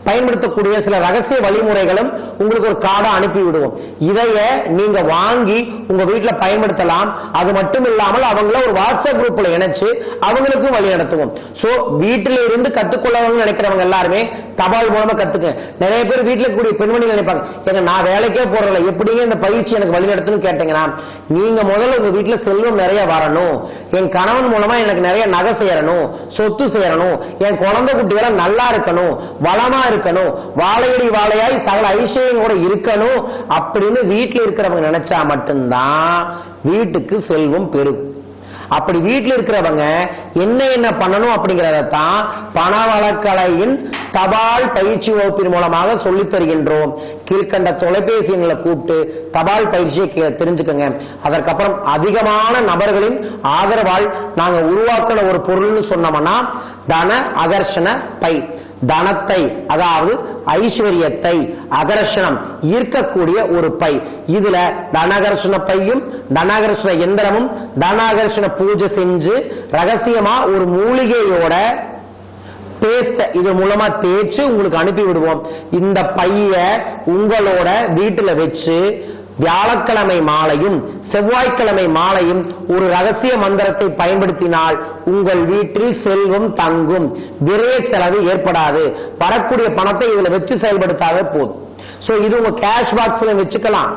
பயன்படுத்தக்கூடிய சில ரகசிய வழிமுறைகளும் உங்களுக்கு ஒரு கார்டா அனுப்பி விடுவோம். இதைய நீங்க வாங்கி உங்க வீட்டுல பயன்படுத்தலாம். அது மட்டும் இல்லாமல் அவங்கள ஒரு வாட்ஸ்அப் குரூப்ல இணைச்சு அவங்களுக்கும் வழி நடத்துவோம். சோ வீட்டில இருந்து கத்துக்கொள்ளவங்க நினைக்கிறவங்க எல்லாருமே தபால் மூலமா கத்துக்க. நிறைய பேர் வீட்டுல கூடிய பெண்மணிகள் நினைப்பாங்க, ஏங்க நான் வேலைக்கே போறல எப்படிங்க இந்த பயிற்சி எனக்கு வழி நடத்துன்னு கேட்டீங்கன்னா, நீங்க முதல்ல உங்க வீட்டுல செல்வம் நிறைய வரணும், என் கணவன் மூலமா எனக்கு நிறைய நகை சேரணும், சொத்து சேரணும், என் குழந்தை குட்டிகளை நல்லா இருக்கணும், வளமா இருக்கணும், வாழையடி வாழையாய் சகல ஐஸ்வர்யங்களோட இருக்கணும் அப்படின்னு வீட்டில் இருக்கிறவங்க நினைச்சா மட்டும்தான் வீட்டுக்கு செல்வம் பெருகும். அப்படி வீட்டில் இருக்கிறவங்க என்ன பண்ணணும் அப்படிங்கறதான் பணவளக்கலையின் தபால் பயிற்சி வகுப்பின் மூலமாக சொல்லித் தருகின்றோம். கீழ்கண்ட தொலைபேசி எண்களை கூப்பிட்டு தபால் பயிற்சியை தெரிஞ்சுக்கங்க. அதற்கப்புறம் அதிகமான நபர்களின் ஆதரவால் நாங்க உருவாக்கின ஒரு பொருள்னு சொன்னோம்னா தன அகர்ஷண பை. தனத்தை, அதாவது ஐஸ்வர்யத்தை, அகர்ஷணம் ஈர்க்கக்கூடிய ஒரு பை. இதுல தனாகர்ஷண பையும் தனாகர்ஷண எந்திரமும் தனாகர்ஷண பூஜை செஞ்சு ரகசியமா ஒரு மூலிகையோட பேஸ்ட் இது மூலமா தேய்ச்சு உங்களுக்கு அனுப்பி விடுவோம். இந்த பைய உங்களோட வீட்டுல வச்சு வியாழக்கிழமை மாலையும் செவ்வாய்க்கிழமை மாலையும் ஒரு ரகசிய மந்திரத்தை பயன்படுத்தினால் உங்கள் வீட்டில் செல்வம் தங்கும், விரைய செலவு ஏற்படாது. வரக்கூடிய பணத்தை இதுல வச்சு செயல்படுத்தாவே போதும். சோ இது உங்க கேஷ் பாக்ஸ்ல வச்சுக்கலாம்.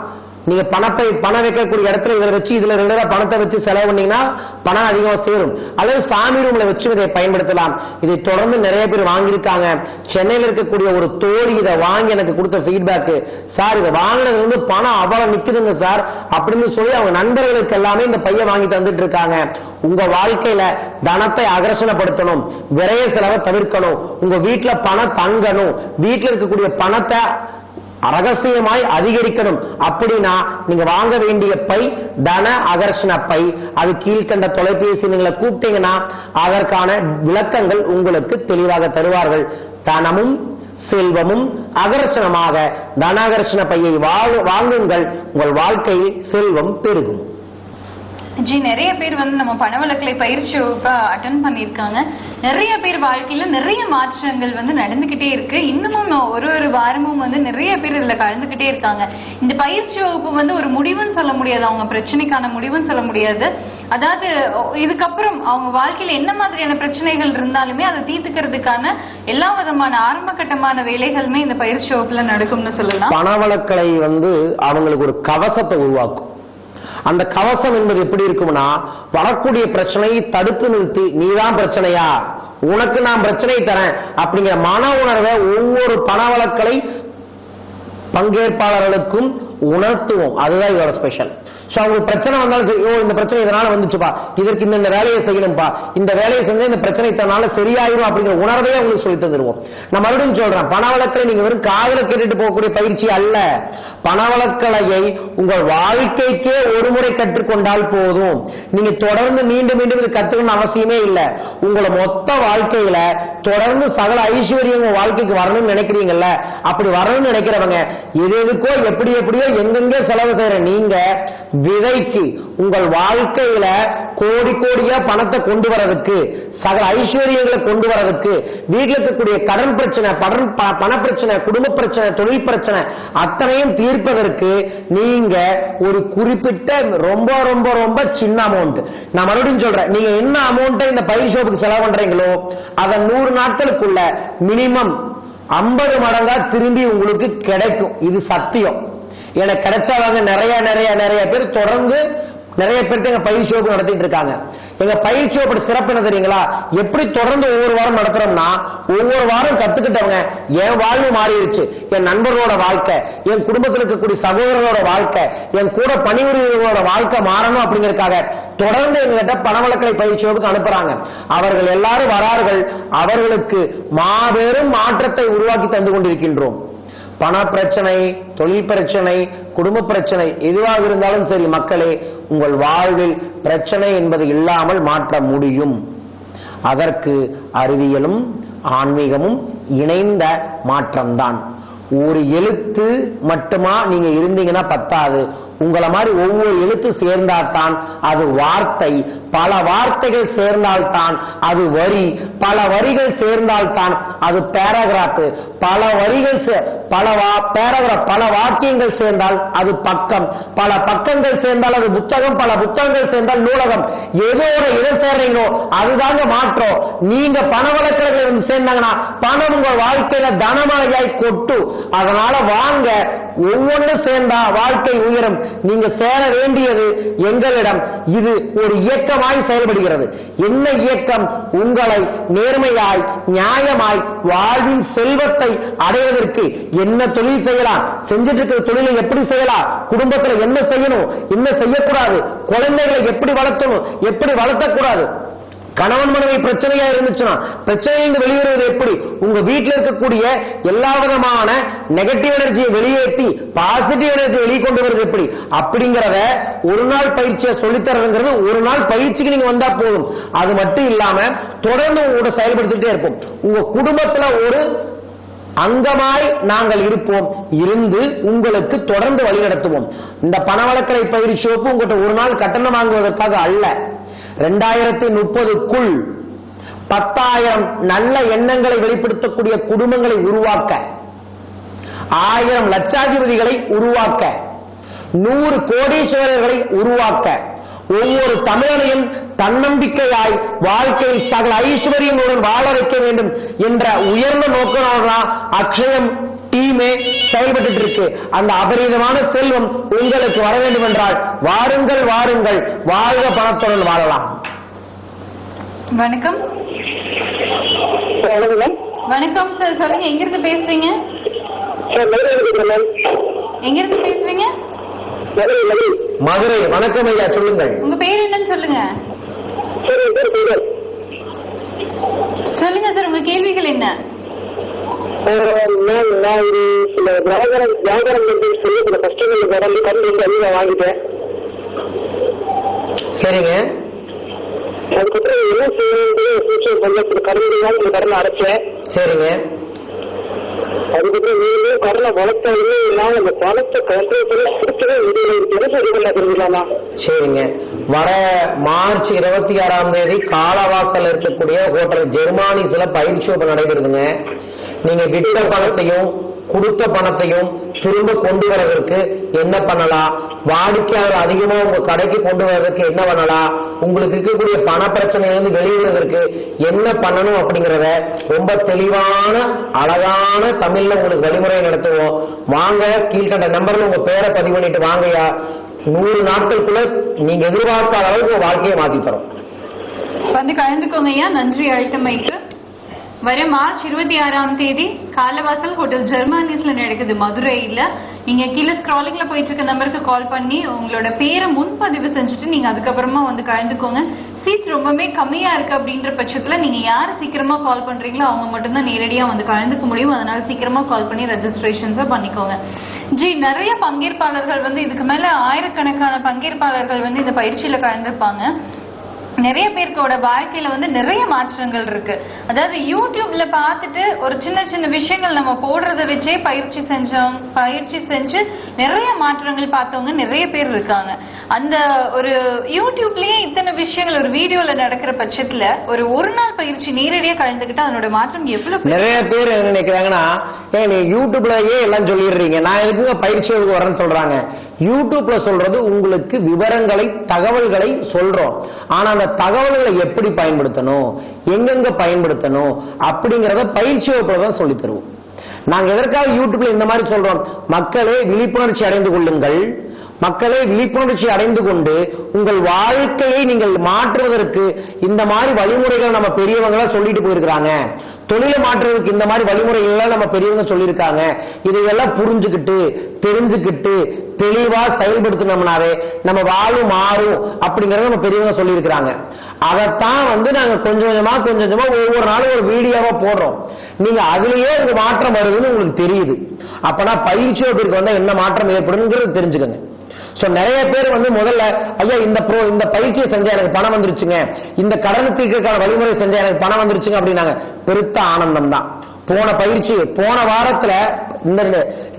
நீங்க பணம் வைக்கக்கூடிய இடத்துல இதை வச்சு இதுல 2 ரூபாய் பணத்தை வச்சு செலவு பண்ணீங்கன்னா பணம் அதிகமா சேரும். அல்லது சாமி ரூம்ல வச்சு இதை பயன்படுத்தலாம். இதை தொடர்ந்து நிறைய பேர் வாங்கியிருக்காங்க. சென்னையில் இருக்கக்கூடிய ஒரு தோழி இதை வாங்கி எனக்கு கொடுத்த ஃபீட்பேக், சார் இதை வாங்கினது வந்து பணம் அவ்வளவு நிக்குதுங்க சார் அப்படின்னு சொல்லி அவங்க நண்பர்களுக்கு எல்லாமே இந்த பைய வாங்கி தந்துட்டு இருக்காங்க. உங்க வாழ்க்கையில தனத்தை ஆகர்ஷணப்படுத்தணும், விரைய செலவை தவிர்க்கணும், உங்க வீட்டுல பணம் தங்கணும், வீட்டுல இருக்கக்கூடிய பணத்தை ரகசியமாய் அதிகரிக்கணும் அப்படின்னா நீங்க வாங்க வேண்டிய பை தன ஆகர்ஷண பை. அது கீழ்கண்ட தொலைபேசி நீங்களை கூப்பிட்டீங்கன்னா அதற்கான விளக்கங்கள் உங்களுக்கு தெளிவாக தருவார்கள். தனமும் செல்வமும் ஆகர்ஷணமாக தனாகர்ஷண பையை வாங்குங்கள், உங்கள் வாழ்க்கையில் செல்வம் பெருகும். ஜி, நிறைய பேர் வந்து நம்ம பணவழக்கலை பயிற்சி வகுப்பை அட்டன் பண்ணியிருக்காங்க. நிறைய பேர் வாழ்க்கையில நிறைய மாற்றங்கள் வந்து நடந்துகிட்டே இருக்கு. இன்னமும் ஒரு வாரமும் வந்து நிறைய பேர் இதுல கலந்துகிட்டே இருக்காங்க. இந்த பயிற்சி வகுப்பு வந்து ஒரு முடிவுன்னு சொல்ல முடியாது, அவங்க பிரச்சனைக்கான முடிவுன்னு சொல்ல முடியாது. அதாவது இதுக்கப்புறம் அவங்க வாழ்க்கையில என்ன மாதிரியான பிரச்சனைகள் இருந்தாலுமே அதை தீர்த்துக்கிறதுக்கான எல்லா விதமான ஆரம்ப கட்டமான வேலைகளுமே இந்த பயிற்சி வகுப்புல நடக்கும்னு சொல்லலாம். பணவழக்கலை வந்து அவங்களுக்கு ஒரு கவசத்தை உருவாக்கும். அந்த கவசம் என்பது எப்படி இருக்கும்னா, வரக்கூடிய பிரச்சனையை தடுத்து நிறுத்தி நீதான் பிரச்சனையா, உனக்கு நான் பிரச்சனை தரேன் அப்படிங்கிற மன உணர்வை ஒவ்வொரு பணவழக்கலை பங்கேற்பாளர்களுக்கும் உணர்த்துவோம். அதுதான் இதோட ஸ்பெஷல். சோ அவங்களுக்கு பிரச்சனை வந்தாலும் இந்த பிரச்சனை இதனால வந்துச்சுப்பா, இதற்கு இந்த வேலையை செய்யணும்பா, இந்த வேலையை செஞ்சா இந்த பிரச்சனை தன்னால சரியாயிரும் அப்படிங்கிற உணர்வையே உங்களுக்கு சொல்லி தந்துருவோம். நான் மறுபடியும் சொல்றேன், பணவழக்கலை நீங்க வெறும் காதல கேட்டுட்டு போகக்கூடிய பயிற்சி அல்ல. பணவழக்கலையை உங்கள் வாழ்க்கைக்கே ஒரு முறை கற்றுக்கொண்டால் போதும். நீங்க தொடர்ந்து மீண்டும் மீண்டும் இது கத்துக்கணும் அவசியமே இல்லை. உங்களை மொத்த வாழ்க்கையில தொடர்ந்து சகல ஐஸ்வர்யம் உங்க வாழ்க்கைக்கு வரணும்னு நினைக்கிறீங்கல்ல, அப்படி வரணும்னு நினைக்கிறவங்க எதுக்கோ எப்படியோ எங்கெங்கே செலவு செய்யற நீங்க விதைக்கு உங்கள் வாழ்க்கையில கோடியா பணத்தை கொண்டு வரதுக்கு, சகல ஐஸ்வர்யங்களை கொண்டு வரதுக்கு, வீட்டில் இருக்கக்கூடிய கடன் பிரச்சனை, பண பிரச்சனை, குடும்ப பிரச்சனை, தொழில் பிரச்சனை அத்தனையும் தீர்ப்பதற்கு நீங்க ஒரு குறிப்பிட்ட ரொம்ப ரொம்ப ரொம்ப சின்ன அமௌண்ட், நான் மறுபடியும் சொல்றேன், நீங்க என்ன அமௌண்ட்டை இந்த பயிற்சி வகுப்புக்கு செலவு பண்றீங்களோ அதை 100 நாட்களுக்குள்ள மினிமம் 50 மடங்கா திரும்பி உங்களுக்கு கிடைக்கும். இது சத்தியம். எனக்கு கிடைச்சாங்க நிறைய பேர் தொடர்ந்து நிறைய பேருக்கு எங்க பயிற்சி வகுப்பு நடத்திட்டு இருக்காங்க. எங்க பயிற்சி வகுப்பு சிறப்பு என்ன தெரியுங்களா? எப்படி தொடர்ந்து ஒவ்வொரு வாரம் நடத்துறோம்னா, ஒவ்வொரு வாரம் கத்துக்கிட்டவங்க என் வாழ்வு மாறிடுச்சு, என் நண்பர்களோட வாழ்க்கை, என் குடும்பத்தில் இருக்கக்கூடிய சகோதரர்களோட வாழ்க்கை, என் கூட பணிபுரியவர்களோட வாழ்க்கை மாறணும் அப்படிங்கறதுக்காக தொடர்ந்து எங்ககிட்ட பணவழக்கலை பயிற்சி வகுப்புக்கு அனுப்புறாங்க. அவர்கள் எல்லாரும் வரார்கள். அவர்களுக்கு மாபெரும் மாற்றத்தை உருவாக்கி தந்து கொண்டிருக்கின்றோம். பண பிரச்சனை, தொழில் பிரச்சனை, குடும்ப பிரச்சனை எதுவாக இருந்தாலும் சரி மக்களே, உங்கள் வாழ்வில் பிரச்சனை என்பது இல்லாமல் மாற்ற முடியும். அதற்கு அறிவியலும் ஆன்மீகமும் இணைந்த மாற்றம்தான். ஒரு எழுத்து மட்டுமா நீங்க இருந்தீங்கன்னா பத்தாது. உங்களை மாதிரி ஒவ்வொரு எழுத்து சேர்ந்தால்தான் அது வார்த்தை, பல வார்த்தைகள் சேர்ந்தால்தான் அது வரி, பல வரிகள் சேர்ந்தால்தான் அது பேராகிராஃப், பல வரிகள் பேராகிராஃப், பல வாக்கியங்கள் சேர்ந்தால் அது பக்கம், பல பக்கங்கள் சேர்ந்தால் அது புத்தகம், பல புத்தகங்கள் சேர்ந்தால் நூலகம். எதோட இதை சேர்றீங்களோ அதுதாங்க மாற்றம். நீங்க பணவழக்கங்களை வந்து சேர்ந்தாங்கன்னா பணம் உங்க வாழ்க்கையில தனமழையாய் கொட்டு. அதனால வாங்க, ஒவ்வொன்று சேர்ந்தா வாழ்க்கை உயரும். நீங்க சேர வேண்டியது எங்களிடம். இது ஒரு இயக்கமாய் செயல்படுகிறது. என்ன இயக்கம்? உங்களை நேர்மையாய் நியாயமாய் வாழ்வின் செல்வத்தை அடைவதற்கு என்ன தொழில் செய்யலாம், செஞ்சிட்டு இருக்கிற தொழிலை எப்படி செய்யலாம், குடும்பத்துல என்ன செய்யணும், என்ன செய்யக்கூடாது, குழந்தைகளை எப்படி வளர்த்தணும், எப்படி வளர்த்தக்கூடாது, கணவன் மனைவி பிரச்சனையா இருந்துச்சுன்னா பிரச்சனையிலிருந்து வெளியேறுவது எப்படி, உங்க வீட்டில் இருக்கக்கூடிய எல்லா விதமான நெகட்டிவ் எனர்ஜியை வெளியேற்றி பாசிட்டிவ் எனர்ஜி வெளிக்கொண்டு வருவது எப்படி அப்படிங்கறத ஒரு நாள் பயிற்சியை சொல்லித்தரதுங்கிறது ஒரு நாள் பயிற்சிக்கு நீங்க வந்தா போதும். அது மட்டும் இல்லாம தொடர்ந்து உங்களோட செயல்படுத்திட்டே இருப்போம். உங்க குடும்பத்துல ஒரு அங்கமாய் நாங்கள் இருப்போம், இருந்து உங்களுக்கு தொடர்ந்து வழிநடத்துவோம். இந்த பணவழக்கலை பயிற்சி வகுப்பு உங்கள்கிட்ட ஒரு நாள் கட்டணம் வாங்குவதற்காக அல்ல. 2030க்குள் 10,000 நல்ல எண்ணங்களை வெளிப்படுத்தக்கூடிய குடும்பங்களை உருவாக்க, 1000 லட்சாதிபதிகளை உருவாக்க, 100 கோடீஸ்வரர்களை உருவாக்க, ஒவ்வொரு தமிழனையும் தன்னம்பிக்கையாய் வாழ்க்கையில் சகல ஐஸ்வர்யங்களுடன் வாழ வைக்க வேண்டும் என்ற உயர்ந்த நோக்கமாக அக்ஷயம் டீமே செயல்பட்டு இருக்கு. அந்த அபரிதமான செல்வம் உங்களுக்கு வர வேண்டும் என்றால் வாருங்கள் வாருங்கள், வாழ்க பணத்துடன் வாழலாம். வணக்கம். வணக்கம் சார், சொல்லுங்க, எங்கிருந்து பேசுறீங்க? எங்கிருந்து பேசுறீங்க? மதுரை. வணக்கம் ஐயா, சொல்லுங்கள். உங்க பேர் என்னன்னு சொல்லுங்க. சொல்லுங்க சார், உங்க கேள்விகள் என்ன? சரிங்க. அதுக்கப்புறம் என்ன செய்ய கடனை அடைச்சேன். சரிங்க. அதுக்கப்புறம் நீங்களே கடனை வளர்த்தாலுமே நான் அந்த பணத்தை கொடுக்கவே முடியல. சரிங்க. வர மார்ச் 26ஆம் தேதி காலவாசல் இருக்கக்கூடிய ஹோட்டல் ஜெர்மானிஸ்ல பயிற்சி வகுப்பு நடைபெறுதுங்க. நீங்க விட்ட பணத்தையும் கொடுத்த பணத்தையும் திரும்ப கொண்டு வரதற்கு என்ன பண்ணலாம், வாடிக்கையாளர் அதிகமா உங்க கடைக்கு கொண்டு வர்றதுக்கு என்ன பண்ணலாம், உங்களுக்கு இருக்கக்கூடிய பண பிரச்சனையிலிருந்து வெளியிடுவதற்கு என்ன பண்ணணும் அப்படிங்கறத ரொம்ப தெளிவான அழகான தமிழ்ல உங்களுக்கு வழிமுறை நடத்துவோம். வாங்க, கீழ்கண்ட நம்பர்ல உங்க பேரை பதிவு பண்ணிட்டு வாங்கயா. 100 நாட்களுக்குள்ள நீங்க எதிர்பார்க்காத அளவுக்கு உங்க வாழ்க்கையை மாத்தி தரும். வந்து கலந்துக்கோங்க ஐயா. நன்றி அழைத்தமைக்கு. வர மார்ச் 26ஆம் தேதி காலவாசல் ஹோட்டல் ஜெர்மானிஸ்ல நடக்குது, மதுரையில. நீங்க கீழே ஸ்க்ராலிங்ல போயிட்டு இருக்க நம்பருக்கு கால் பண்ணி உங்களோட பேரை முன்பதிவு செஞ்சுட்டு நீங்க அதுக்கப்புறமா வந்து கலந்துக்கோங்க. சீட்ஸ் ரொம்பவே கம்மியா இருக்கு அப்படின்ற பட்சத்துல நீங்க யாரு சீக்கிரமா கால் பண்றீங்களோ அவங்க மட்டும்தான் நேரடியா வந்து கலந்துக்க முடியும். அதனால சீக்கிரமா கால் பண்ணி ரெஜிஸ்ட்ரேஷன்ஸை பண்ணிக்கோங்க. ஜி, நிறைய பங்கேற்பாளர்கள் வந்து இதுக்கு மேல ஆயிரக்கணக்கான பங்கேற்பாளர்கள் வந்து இந்த பயிற்சியில கலந்துப்பாங்க. நிறைய பேருக்கோட வாழ்க்கையில வந்து நிறைய மாற்றங்கள் இருக்கு. அதாவது யூடியூப்ல பார்த்துட்டு ஒரு சின்ன சின்ன விஷயங்கள் நம்ம போடுறத வச்சே பயிற்சி செஞ்சு நிறைய மாற்றங்கள் பார்த்தவங்க நிறைய பேர் இருக்காங்க. அந்த ஒரு யூடியூப்லயே இத்தனை விஷயங்கள் ஒரு வீடியோல நடக்கிற பட்சத்துல ஒரு நாள் பயிற்சி நேரடியா கலந்துக்கிட்டு அதனோட மாற்றம் எவ்வளவு. நிறைய பேர் என்ன நினைக்கிறாங்கன்னா, நீ யூடியூப்லயே எல்லாம் சொல்லிடுறீங்க, நான் எதுக்கு பயிற்சி வரேன்னு சொல்றாங்க. யூடியூப்ல சொல்றது உங்களுக்கு விவரங்களை, தகவல்களை சொல்றோம். ஆனா அந்த தகவல்களை எப்படி பயன்படுத்தணும், எங்கெங்க பயன்படுத்தணும் அப்படிங்கறத பயிற்சி வகுப்புல தான் சொல்லி தருவோம். நாங்க எதற்காக யூடியூப்ல இந்த மாதிரி சொல்றோம், மக்களே விழிப்புணர்ச்சி அடைந்து கொள்ளுங்கள், மக்களே விழிப்புணர்ச்சி அடைந்து கொண்டு உங்கள் வாழ்க்கையை நீங்கள் மாற்றுவதற்கு இந்த மாதிரி வழிமுறைகள் நம்ம பெரியவங்க சொல்லிட்டு போயிருக்கிறாங்க. தொழிலை மாற்றுவதற்கு இந்த மாதிரி வழிமுறைகள் நம்ம பெரியவங்க சொல்லியிருக்காங்க. இதையெல்லாம் புரிஞ்சுக்கிட்டு தெரிஞ்சுக்கிட்டு தெளிவா செயல்படுத்தினோம்னாவே நம்ம வாழ்வு மாறும் அப்படிங்கறத நம்ம பெரியவங்க சொல்லியிருக்கிறாங்க. அதைத்தான் வந்து நாங்க கொஞ்சம் கொஞ்சமா ஒவ்வொரு நாளும் ஒரு வீடியோவா போடுறோம். நீங்க அதுலயே உங்க மாற்றம் வருதுன்னு உங்களுக்கு தெரியுது. அப்பனா பயிற்சி வகுப்பிற்கு வந்தா என்ன மாற்றம் ஏற்படும் தெரிஞ்சுக்கங்க. நிறைய பேர் வந்து முதல்ல ஐயா இந்த பயிற்சியை செஞ்சா எனக்கு பணம் வந்துருச்சுங்க, இந்த கடனுக்கான வழிமுறை செஞ்சா எனக்கு பணம் வந்துருச்சுங்க அப்படின்னாங்க. பெருத்த ஆனந்தம் தான். போன வாரத்துல இந்த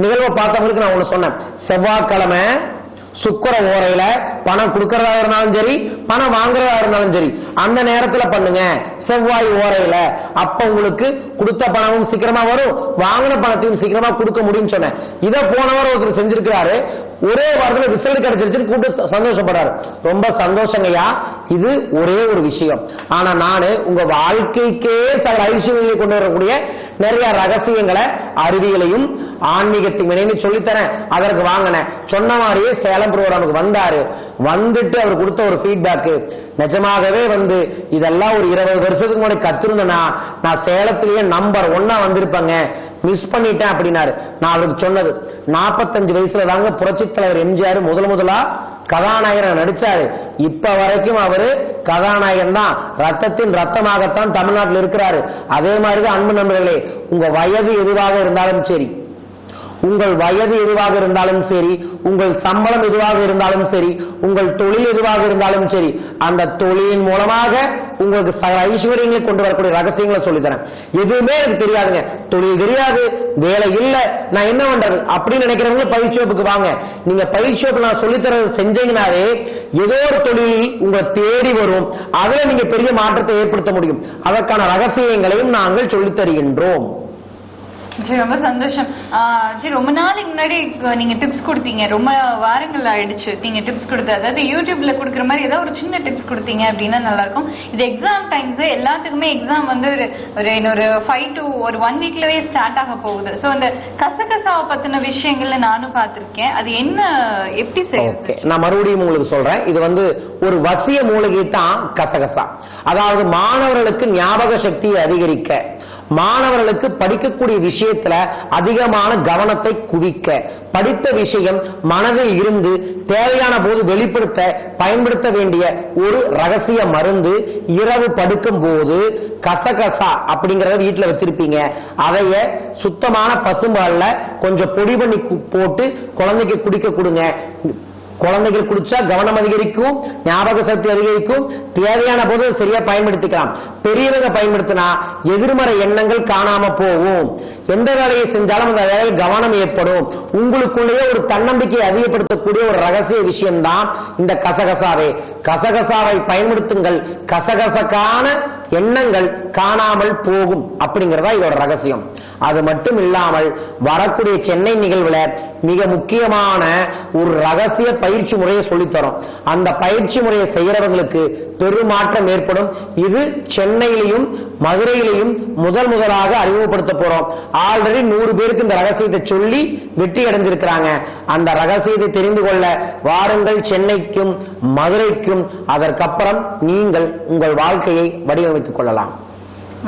நிகழ்வை பார்த்தவங்களுக்கு நான் ஒண்ணு சொன்னேன். செவ்வாய்க்கிழமை சுக்கிர ஓரையில பணம் கொடுக்கறதா இருந்தாலும் சரி, பணம் வாங்குறதா இருந்தாலும் சரி, அந்த நேரத்துல பண்ணுங்க செவ்வாய் ஓரையில. அப்ப உங்களுக்கு கொடுத்த பணமும் சீக்கிரமா வரும், வாங்கின பணத்தையும் சீக்கிரமா கொடுக்க முடியும்னு சொன்னேன். இதை போன வாரம் ஒருத்தர் செஞ்சிருக்கிறாரு. ஒரே வாரத்துல ரிசல்ட் கிடைச்சிருச்சு, கூப்பிட்டு சந்தோஷப்படுறாரு. ரொம்ப சந்தோஷங்கய்யா. இது ஒரே ஒரு விஷயம். ஆனா நானு உங்க வாழ்க்கைக்கே சகல ஐஸ்வர்யங்களை கொண்டு வரக்கூடிய நிறைய ரகசியங்களை, அறிவியலையும் ஆன்மீகத்தையும் இணைந்து சொல்லித்தரேன். அதற்கு வாங்கினேன். சொன்ன மாதிரியே சேலம் ப்ரோகிராமுக்கு வந்தாரு. வந்துட்டு அவர் கொடுத்த ஒரு ஃபீட்பேக் நிஜமாகவே வந்து இதெல்லாம் ஒரு 20 வருஷத்துக்கு முன்னாடி கத்திருந்தேன்னா நான் சேலத்திலேயே நம்பர் 1 வந்திருப்பேங்க, மிஸ் பண்ணிட்டேன் அப்படின்னாரு. நான் அவருக்கு சொன்னது 45 வயசுல தாங்க புரட்சி தலைவர் எம்ஜிஆர் முதலா கதாநாயகன் நடிச்சாரு. இப்ப வரைக்கும் அவரு கதாநாயகன் தான், ரத்தத்தின் ரத்தமாகத்தான் தமிழ்நாட்டில் இருக்கிறாரு. அதே மாதிரிதான் அன்பு நண்பர்களே, உங்க வயது எதுவாக இருந்தாலும் சரி, உங்கள் வயது எதுவாக இருந்தாலும் சரி, உங்கள் சம்பளம் எதுவாக இருந்தாலும் சரி, உங்கள் தொழில் எதுவாக இருந்தாலும் சரி, அந்த தொழிலின் மூலமாக உங்களுக்கு ஐஸ்வர்யங்களை கொண்டு வரக்கூடிய ரகசியங்களை சொல்லித்தரேன். எதுவுமே எனக்கு தெரியாதுங்க, தொழில் தெரியாது, வேலை இல்ல, நான் என்ன பண்றது அப்படின்னு நினைக்கிறவங்க பயிற்சி வகுப்புக்கு வாங்க. நீங்க பயிற்சி வகுப்பு நான் சொல்லித்தரது செஞ்சீங்கன்னாலே ஏதோ ஒரு தொழில் உங்களை தேடி வரும். அதுல நீங்க பெரிய மாற்றத்தை ஏற்படுத்த முடியும். அதற்கான ரகசியங்களையும் நாங்கள் சொல்லித் தருகின்றோம். சரி, ரொம்ப சந்தோஷம். சரி, ரொம்ப நாளைக்கு முன்னாடி நீங்க டிப்ஸ் கொடுத்தீங்க, ரொம்ப வாரங்கள் ஆயிடுச்சு நீங்க டிப்ஸ் கொடுத்து, அதாவது யூடியூப்ல கொடுக்குற மாதிரி ஏதாவது ஒரு சின்ன டிப்ஸ் கொடுத்தீங்க அப்படின்னா நல்லா இருக்கும். இது எக்ஸாம் டைம்ஸ், எல்லாத்துக்குமே எக்ஸாம் வந்து ஒரு இன்னொரு 5 to 1 வீக்லவே ஸ்டார்ட் ஆக போகுது. சோ அந்த கசகசாவை பத்தின விஷயங்கள்ல நானும் பார்த்திருக்கேன். அது என்ன, எப்படி செய்யுது? நான் மறுபடியும் உங்களுக்கு சொல்றேன். இது வந்து ஒரு வசிய மூலிகை தான் கசகசா. அதாவது மாணவர்களுக்கு ஞாபக சக்தியை அதிகரிக்க, மாணவர்களுக்கு படிக்கக்கூடிய விஷயத்துல அதிகமான கவனத்தை குவிக்க, படித்த விஷயம் மனதில் இருந்து தேவையான போது வெளிப்படுத்த பயன்படுத்த வேண்டிய ஒரு ரகசிய மருந்து. இரவு படுக்கும் போது கசகசா அப்படிங்கறத வீட்டுல வச்சிருப்பீங்க. அதைய சுத்தமான பசும்பால்ல கொஞ்சம் பொடி பண்ணி போட்டு குழந்தைக்கு குடிக்க கொடுங்க. குழந்தைகள் குடிச்சா கவனம் அதிகரிக்கும், ஞாபக சக்தி அதிகரிக்கும், தேவையான போது சரியா பயன்படுத்திக்கலாம். பெரியவங்க பயன்படுத்தினா எதிர்மறை எண்ணங்கள் காணாம போகும். எந்த வேலையை செஞ்சாலும் அந்த வேலையில் கவனம் ஏற்படும். உங்களுக்குள்ளேயே ஒரு தன்னம்பிக்கையை அதிகப்படுத்தக்கூடிய ஒரு ரகசிய விஷயம்தான் இந்த கசகசாவே. கசகசாவை பயன்படுத்துங்கள், கசகசக்கான எண்ணங்கள் காணாமல் போகும் அப்படிங்கறதா இதோட ரகசியம். அது மட்டும் இல்லாமல் வரக்கூடிய சென்னை நிகழ்வுல மிக முக்கியமான ஒரு ரகசிய பயிற்சி முறையை சொல்லித்தரோம். அந்த பயிற்சி முறையை செய்யறவங்களுக்கு பெருமாற்றம் ஏற்படும். இது சென்னையிலையும் மதுரையிலையும் முதலாக அறிமுகப்படுத்த போறோம். ஆல்ரெடி 100 பேருக்கு இந்த ரகசியத்தை சொல்லி வெற்றி அடைஞ்சிருக்கிறாங்க. அந்த ரகசியத்தை தெரிந்து கொள்ள வாருங்கள் சென்னைக்கும் மதுரைக்கும். அதற்கப்புறம் நீங்கள் உங்கள் வாழ்க்கையை வடிவமைத்துக் கொள்ளலாம்.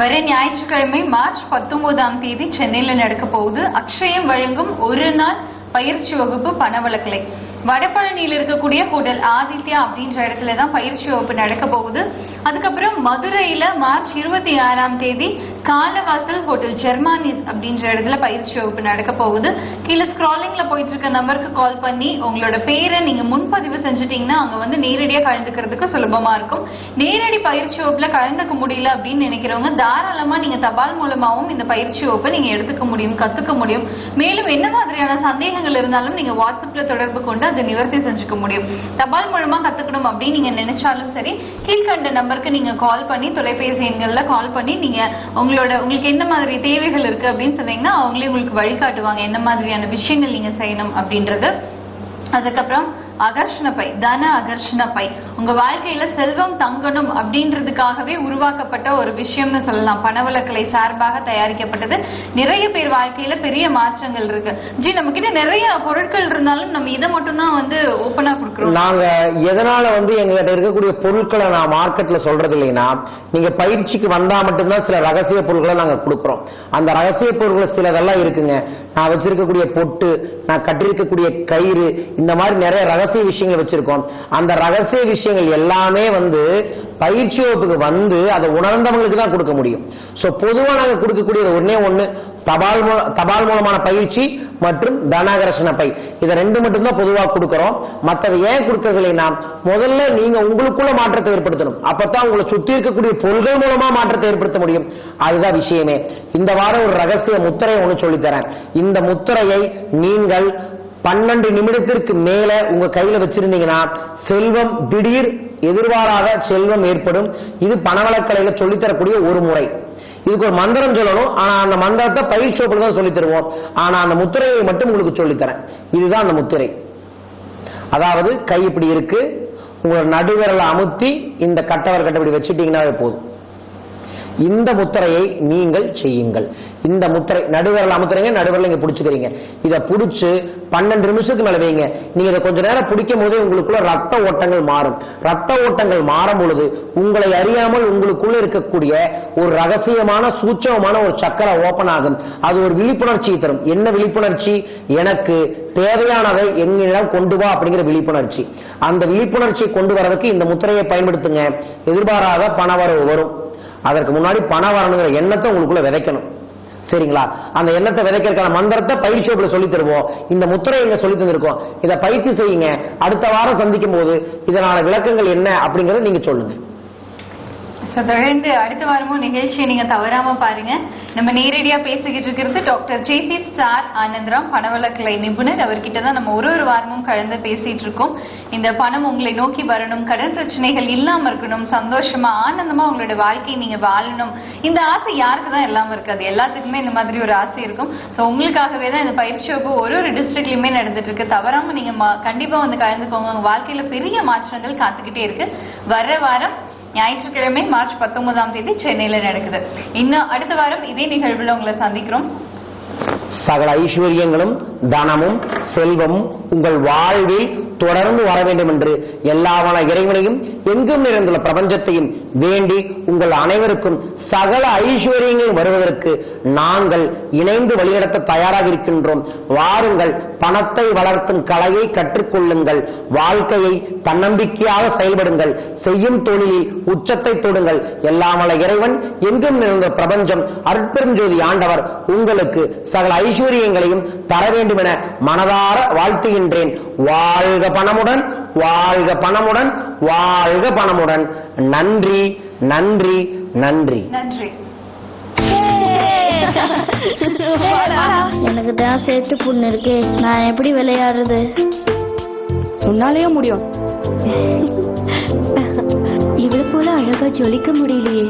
வர ஞாயிற்றுக்கிழமை மார்ச் 19ஆம் தேதி சென்னையில நடக்க போகுது அக்ஷயம் வழங்கும் ஒரு நாள் பயிற்சி வகுப்பு பணவளக்கலை. வடபழனியில் இருக்கக்கூடிய ஹோட்டல் ஆதித்யா அப்படின்ற இடத்துலதான் பயிற்சி வகுப்பு நடக்க போகுது. அதுக்கப்புறம் மதுரையில மார்ச் 26ஆம் தேதி காலவாசல் ஹோட்டல் ஜெர்மானிஸ் அப்படின்ற இடத்துல பயிற்சி வகுப்பு நடக்க போகுது. கீழே ஸ்க்ராலிங்ல போயிட்டு இருக்க நம்பருக்கு கால் பண்ணி உங்களோட பேரை நீங்க முன்பதிவு செஞ்சுட்டீங்கன்னா அங்க வந்து நேரடியா கலந்துக்கிறதுக்கு சுலபமா இருக்கும். நேரடி பயிற்சி வகுப்புல கலந்துக்க முடியல அப்படின்னு நினைக்கிறவங்க தாராளமா நீங்க தபால் மூலமாவும் இந்த பயிற்சி வகுப்பை நீங்க எடுத்துக்க முடியும், கத்துக்க முடியும். மேலும் என்ன மாதிரியான சந்தேகங்கள் இருந்தாலும் நீங்க வாட்ஸ்அப்ல தொடர்பு கொண்டு அதை நிவர்த்தி செஞ்சுக்க முடியும். தபால் மூலமா கத்துக்கணும் அப்படின்னு நீங்க நினைச்சாலும் சரி, கீழ்கண்ட நம்பருக்கு நீங்க கால் பண்ணி, தொலைபேசி எண்கள்ல கால் பண்ணி நீங்க உங்களுக்கு என்ன மாதிரி தேவைகள் இருக்கு அப்படின்னு சொன்னீங்கன்னா அவங்களே உங்களுக்கு வழிகாட்டுவாங்க என்ன மாதிரியான விஷயங்கள் நீங்க செய்யணும் அப்படின்றது. அதுக்கப்புறம் அகர்ஷண பை, தன அகர்ஷண பை, உங்க வாழ்க்கையில செல்வம் தங்கணும் அப்படின்றதுக்காகவே உருவாக்கப்பட்ட ஒரு விஷயம்னு சொல்லலாம். பணவளக்கலை சார்பாக தயாரிக்கப்பட்டது. நிறைய பேர் வாழ்க்கையில பெரிய மாற்றங்கள் இருக்கு. நம்ம கிட்ட நிறைய பொருட்கள் இருந்தாலும் நம்ம இதை மட்டும் தான் வந்து ஓபனா கொடுக்கிறோம். நாங்க எதனால வந்து எங்ககிட்ட இருக்கக்கூடிய பொருட்களை நான் மார்க்கெட்ல சொல்றது இல்லைன்னா, நீங்க பயிற்சிக்கு வந்தா மட்டும்தான் சில ரகசிய பொருட்களை நாங்க கொடுக்கிறோம். அந்த ரகசிய பொருட்கள் சிலதெல்லாம் இருக்குங்க. நான் வச்சிருக்கக்கூடிய பொட்டு, நான் கட்டிருக்கக்கூடிய கயிறு, இந்த மாதிரி நிறைய ரகசிய விஷயங்கள் வச்சிருக்கோம். அந்த ரகசிய விஷயங்கள் எல்லாமே வந்து பயிற்சி வகுப்புக்கு வந்து அதை உணர்ந்தவங்களுக்கு தான் கொடுக்க முடியும். சோ பொதுவா நாங்க கொடுக்கக்கூடியது ஒண்ணு தபால் மூலமான பயிற்சி மற்றும் தனாகர்ஷண பை, இதை 2 மட்டும் தான் பொதுவாக கொடுக்கிறோம். மற்றது ஏன் கொடுக்கறதில்லைன்னா, முதல்ல நீங்க உங்களுக்குள்ள மாற்றத்தை ஏற்படுத்தணும். அப்பதான் உங்களை சுற்றி இருக்கக்கூடிய பொருள்கள் மூலமா மாற்றத்தை ஏற்படுத்த முடியும். அதுதான் விஷயமே. இந்த வாரம் ஒரு ரகசிய முத்திரையை ஒண்ணு சொல்லித்தரேன். இந்த முத்திரையை நீங்கள் 12 நிமிடத்திற்கு மேல உங்க கையில வச்சிருந்தீங்கன்னா செல்வம், திடீர் எதிர்பாராத செல்வம் ஏற்படும். இது பணவளக்கலையில சொல்லித்தரக்கூடிய ஒரு முறை. இதுக்கு ஒரு மந்திரம் சொல்லணும். ஆனா அந்த மந்திரத்தை பயிற்சி வகுப்புல தான் சொல்லி தருவோம். ஆனா அந்த முத்திரையை மட்டும் உங்களுக்கு சொல்லித்தரேன். இதுதான் அந்த முத்திரை. அதாவது கை இப்படி இருக்கு, உங்களோட நடுவிரலை அமுத்தி இந்த கட்டவர் இப்படி வச்சுட்டீங்கன்னாவே போதும். இந்த முத்திரையை நீங்கள் செய்யுங்கள். இந்த முத்திரை நடுவிரல் அமுத்துறீங்க, நடுவிரல் இங்க பிடிச்சுக்கிறீங்க. இதை பிடிச்சு 12 நிமிஷத்துக்கு மேல வைங்க. நீங்க இதை கொஞ்ச நேரம் பிடிக்கும் போதே உங்களுக்குள்ள ரத்த ஓட்டங்கள் மாறும். ரத்த ஓட்டங்கள் மாறும் பொழுது உங்களை அறியாமல் உங்களுக்குள்ள இருக்கக்கூடிய ஒரு ரகசியமான சூட்சமான ஒரு சக்கரம் ஓபன் ஆகும். அது ஒரு விழிப்புணர்ச்சியை தரும். என்ன விழிப்புணர்ச்சி? எனக்கு தேவையானதை என்னிடம் கொண்டு வா அப்படிங்கிற விழிப்புணர்ச்சி. அந்த விழிப்புணர்ச்சியை கொண்டு வரதுக்கு இந்த முத்திரையை பயன்படுத்துங்க. எதிர்பாராத பணவரவு வரும். அதற்கு முன்னாடி பணம் வரணுங்கிற எண்ணத்தை உங்களுக்குள்ள விதைக்கணும். சரிங்களா? அந்த எண்ணத்தை விதைக்கிறதுக்கான மந்திரத்தை பயிற்சி வகுப்புல சொல்லி தருவோம். இந்த முத்திரை எங்க சொல்லி தந்திருக்கோம். இதை பயிற்சி செய்யுங்க. அடுத்த வாரம் சந்திக்கும் போது இதனால விளக்கங்கள் என்ன அப்படிங்கறத நீங்க சொல்லுங்க. தொடர்ந்து அடுத்த வாரமும் நிகழ்ச்சியை நீங்க தவறாம பாருங்க. நம்ம நேரடியா பேசிக்கிட்டு இருக்கிறது டாக்டர் ஜேசி ஸ்டார் ஆனந்தராம், பணவளக்கலை நிபுணர். அவர்கிட்ட தான் நம்ம ஒரு வாரமும் கலந்து பேசிட்டு இருக்கோம். இந்த பணம் உங்களை நோக்கி வரணும், கடன் பிரச்சனைகள் இல்லாம இருக்கணும், சந்தோஷமா ஆனந்தமா உங்களோட வாழ்க்கையை நீங்க வாழணும். இந்த ஆசை யாருக்கு தான் இல்லாம இருக்காது, எல்லாத்துக்குமே இந்த மாதிரி ஒரு ஆசை இருக்கும். சோ உங்களுக்காகவே தான் இந்த பயிற்சி வகுப்பு ஒரு டிஸ்ட்ரிக்ட்லயுமே நடந்துட்டு இருக்கு. தவறாம நீங்க கண்டிப்பா வந்து கலந்துக்கோங்க. உங்க வாழ்க்கையில பெரிய மாற்றங்கள் காத்துக்கிட்டே இருக்கு. வர்ற வாரம் ஞாயிற்றுக்கிழமை மார்ச் 19ஆம் தேதி சென்னையில நடக்குது. இன்னும் அடுத்த வாரம் இதே நிகழ்வுல உங்களை சந்திக்கிறோம். சகல ஐஸ்வர்யங்களும் தனமும் செல்வமும் உங்கள் வாழ்வில் தொடர்ந்து வர வேண்டும் என்று எல்லாவன இறைவனையும் எங்கும் நிறைந்துள்ள பிரபஞ்சத்தையும் வேண்டி உங்கள் அனைவருக்கும் சகல ஐஸ்வர்யங்களும் வருவதற்கு நாங்கள் இணைந்து வழிநடத்த தயாராக இருக்கின்றோம். வாருங்கள், பணத்தை வளர்த்தும் கலையை கற்றுக்கொள்ளுங்கள், வாழ்க்கையை தன்னம்பிக்கையாக செயல்படுங்கள், செய்யும் தொழிலில் உச்சத்தை தொடுங்கள். எல்லாமல்ல இறைவன் எங்கும் நிறைந்த பிரபஞ்சம் அருட்பெருஞ்சோதி ஆண்டவர் உங்களுக்கு சகல ஐஸ்வர்யங்களையும் தர வேண்டும் என மனதார வாழ்த்துகின்றேன். வாழ்க பணமுடன், வாழ்க பணமுடன், வாழ்க பணமுடன். நன்றி, நன்றி, நன்றி. நன்றி. எனக்கு தான் சேர்த்து புண்ணு இருக்கு, நான் எப்படி விளையாடுறது? உன்னாலேயே முடியும். இவ்வளவு போல அழகா ஜொலிக்க முடியலையே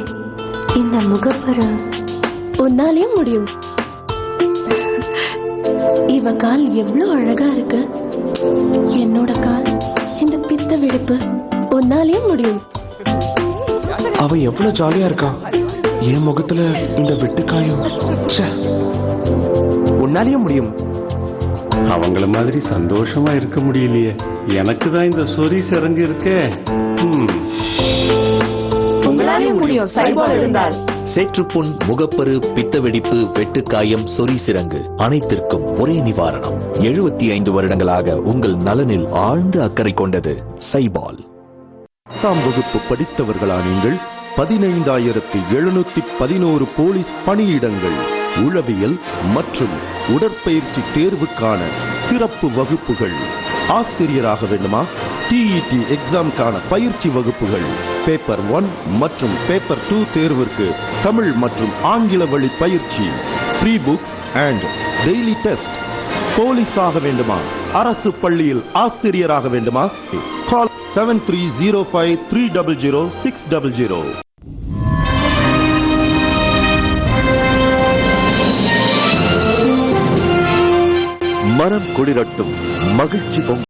இந்த முகப்பரு. உன்னாலேயும் முடியும். இவ கால் எவ்வளவு அழகா இருக்கு. என்னோட கால் இந்த பித்த வெடிப்பு. உன்னாலேயும் முடியும். அவ எவ்வளவு ஜாலியா இருக்கா. என் முகத்துல இந்த வெட்டுக்காயம். உன்னாலேயும் முடியும். அவங்கள மாதிரி சந்தோஷமா இருக்க முடியலையே. எனக்கு தான் இந்த சொறி சிறங்கு இருக்கே. உங்களாலேயும் முடியும். சைபால் இருந்தால் சேற்றுப்புண், முகப்பரு, பித்த வெடிப்பு, வெட்டுக்காயம், சொறி சிரங்கு அனைத்திற்கும் ஒரே நிவாரணம். 75 வருடங்களாக உங்கள் நலனில் ஆழ்ந்த அக்கறை கொண்டது சைபால். 10ஆம் வகுப்பு படித்தவர்களா நீங்கள்? 15,711 போலீஸ் பணியிடங்கள், உளவியல் மற்றும் உடற்பயிற்சி தேர்வுக்கான சிறப்பு வகுப்புகள். ஆசிரியராக வேண்டுமா? டிஇடி எக்ஸாம்கான பயிற்சி வகுப்புகள். பேப்பர் 1 மற்றும் பேப்பர் 2 தேர்விற்கு தமிழ் மற்றும் ஆங்கில வழி பயிற்சி. Free books and daily test. போலீஸாக வேண்டுமா? அரசு பள்ளியில் ஆசிரியராக வேண்டுமா? கால் 7305300600. மனம் குளிரட்டும், மகிழ்ச்சி பொங்க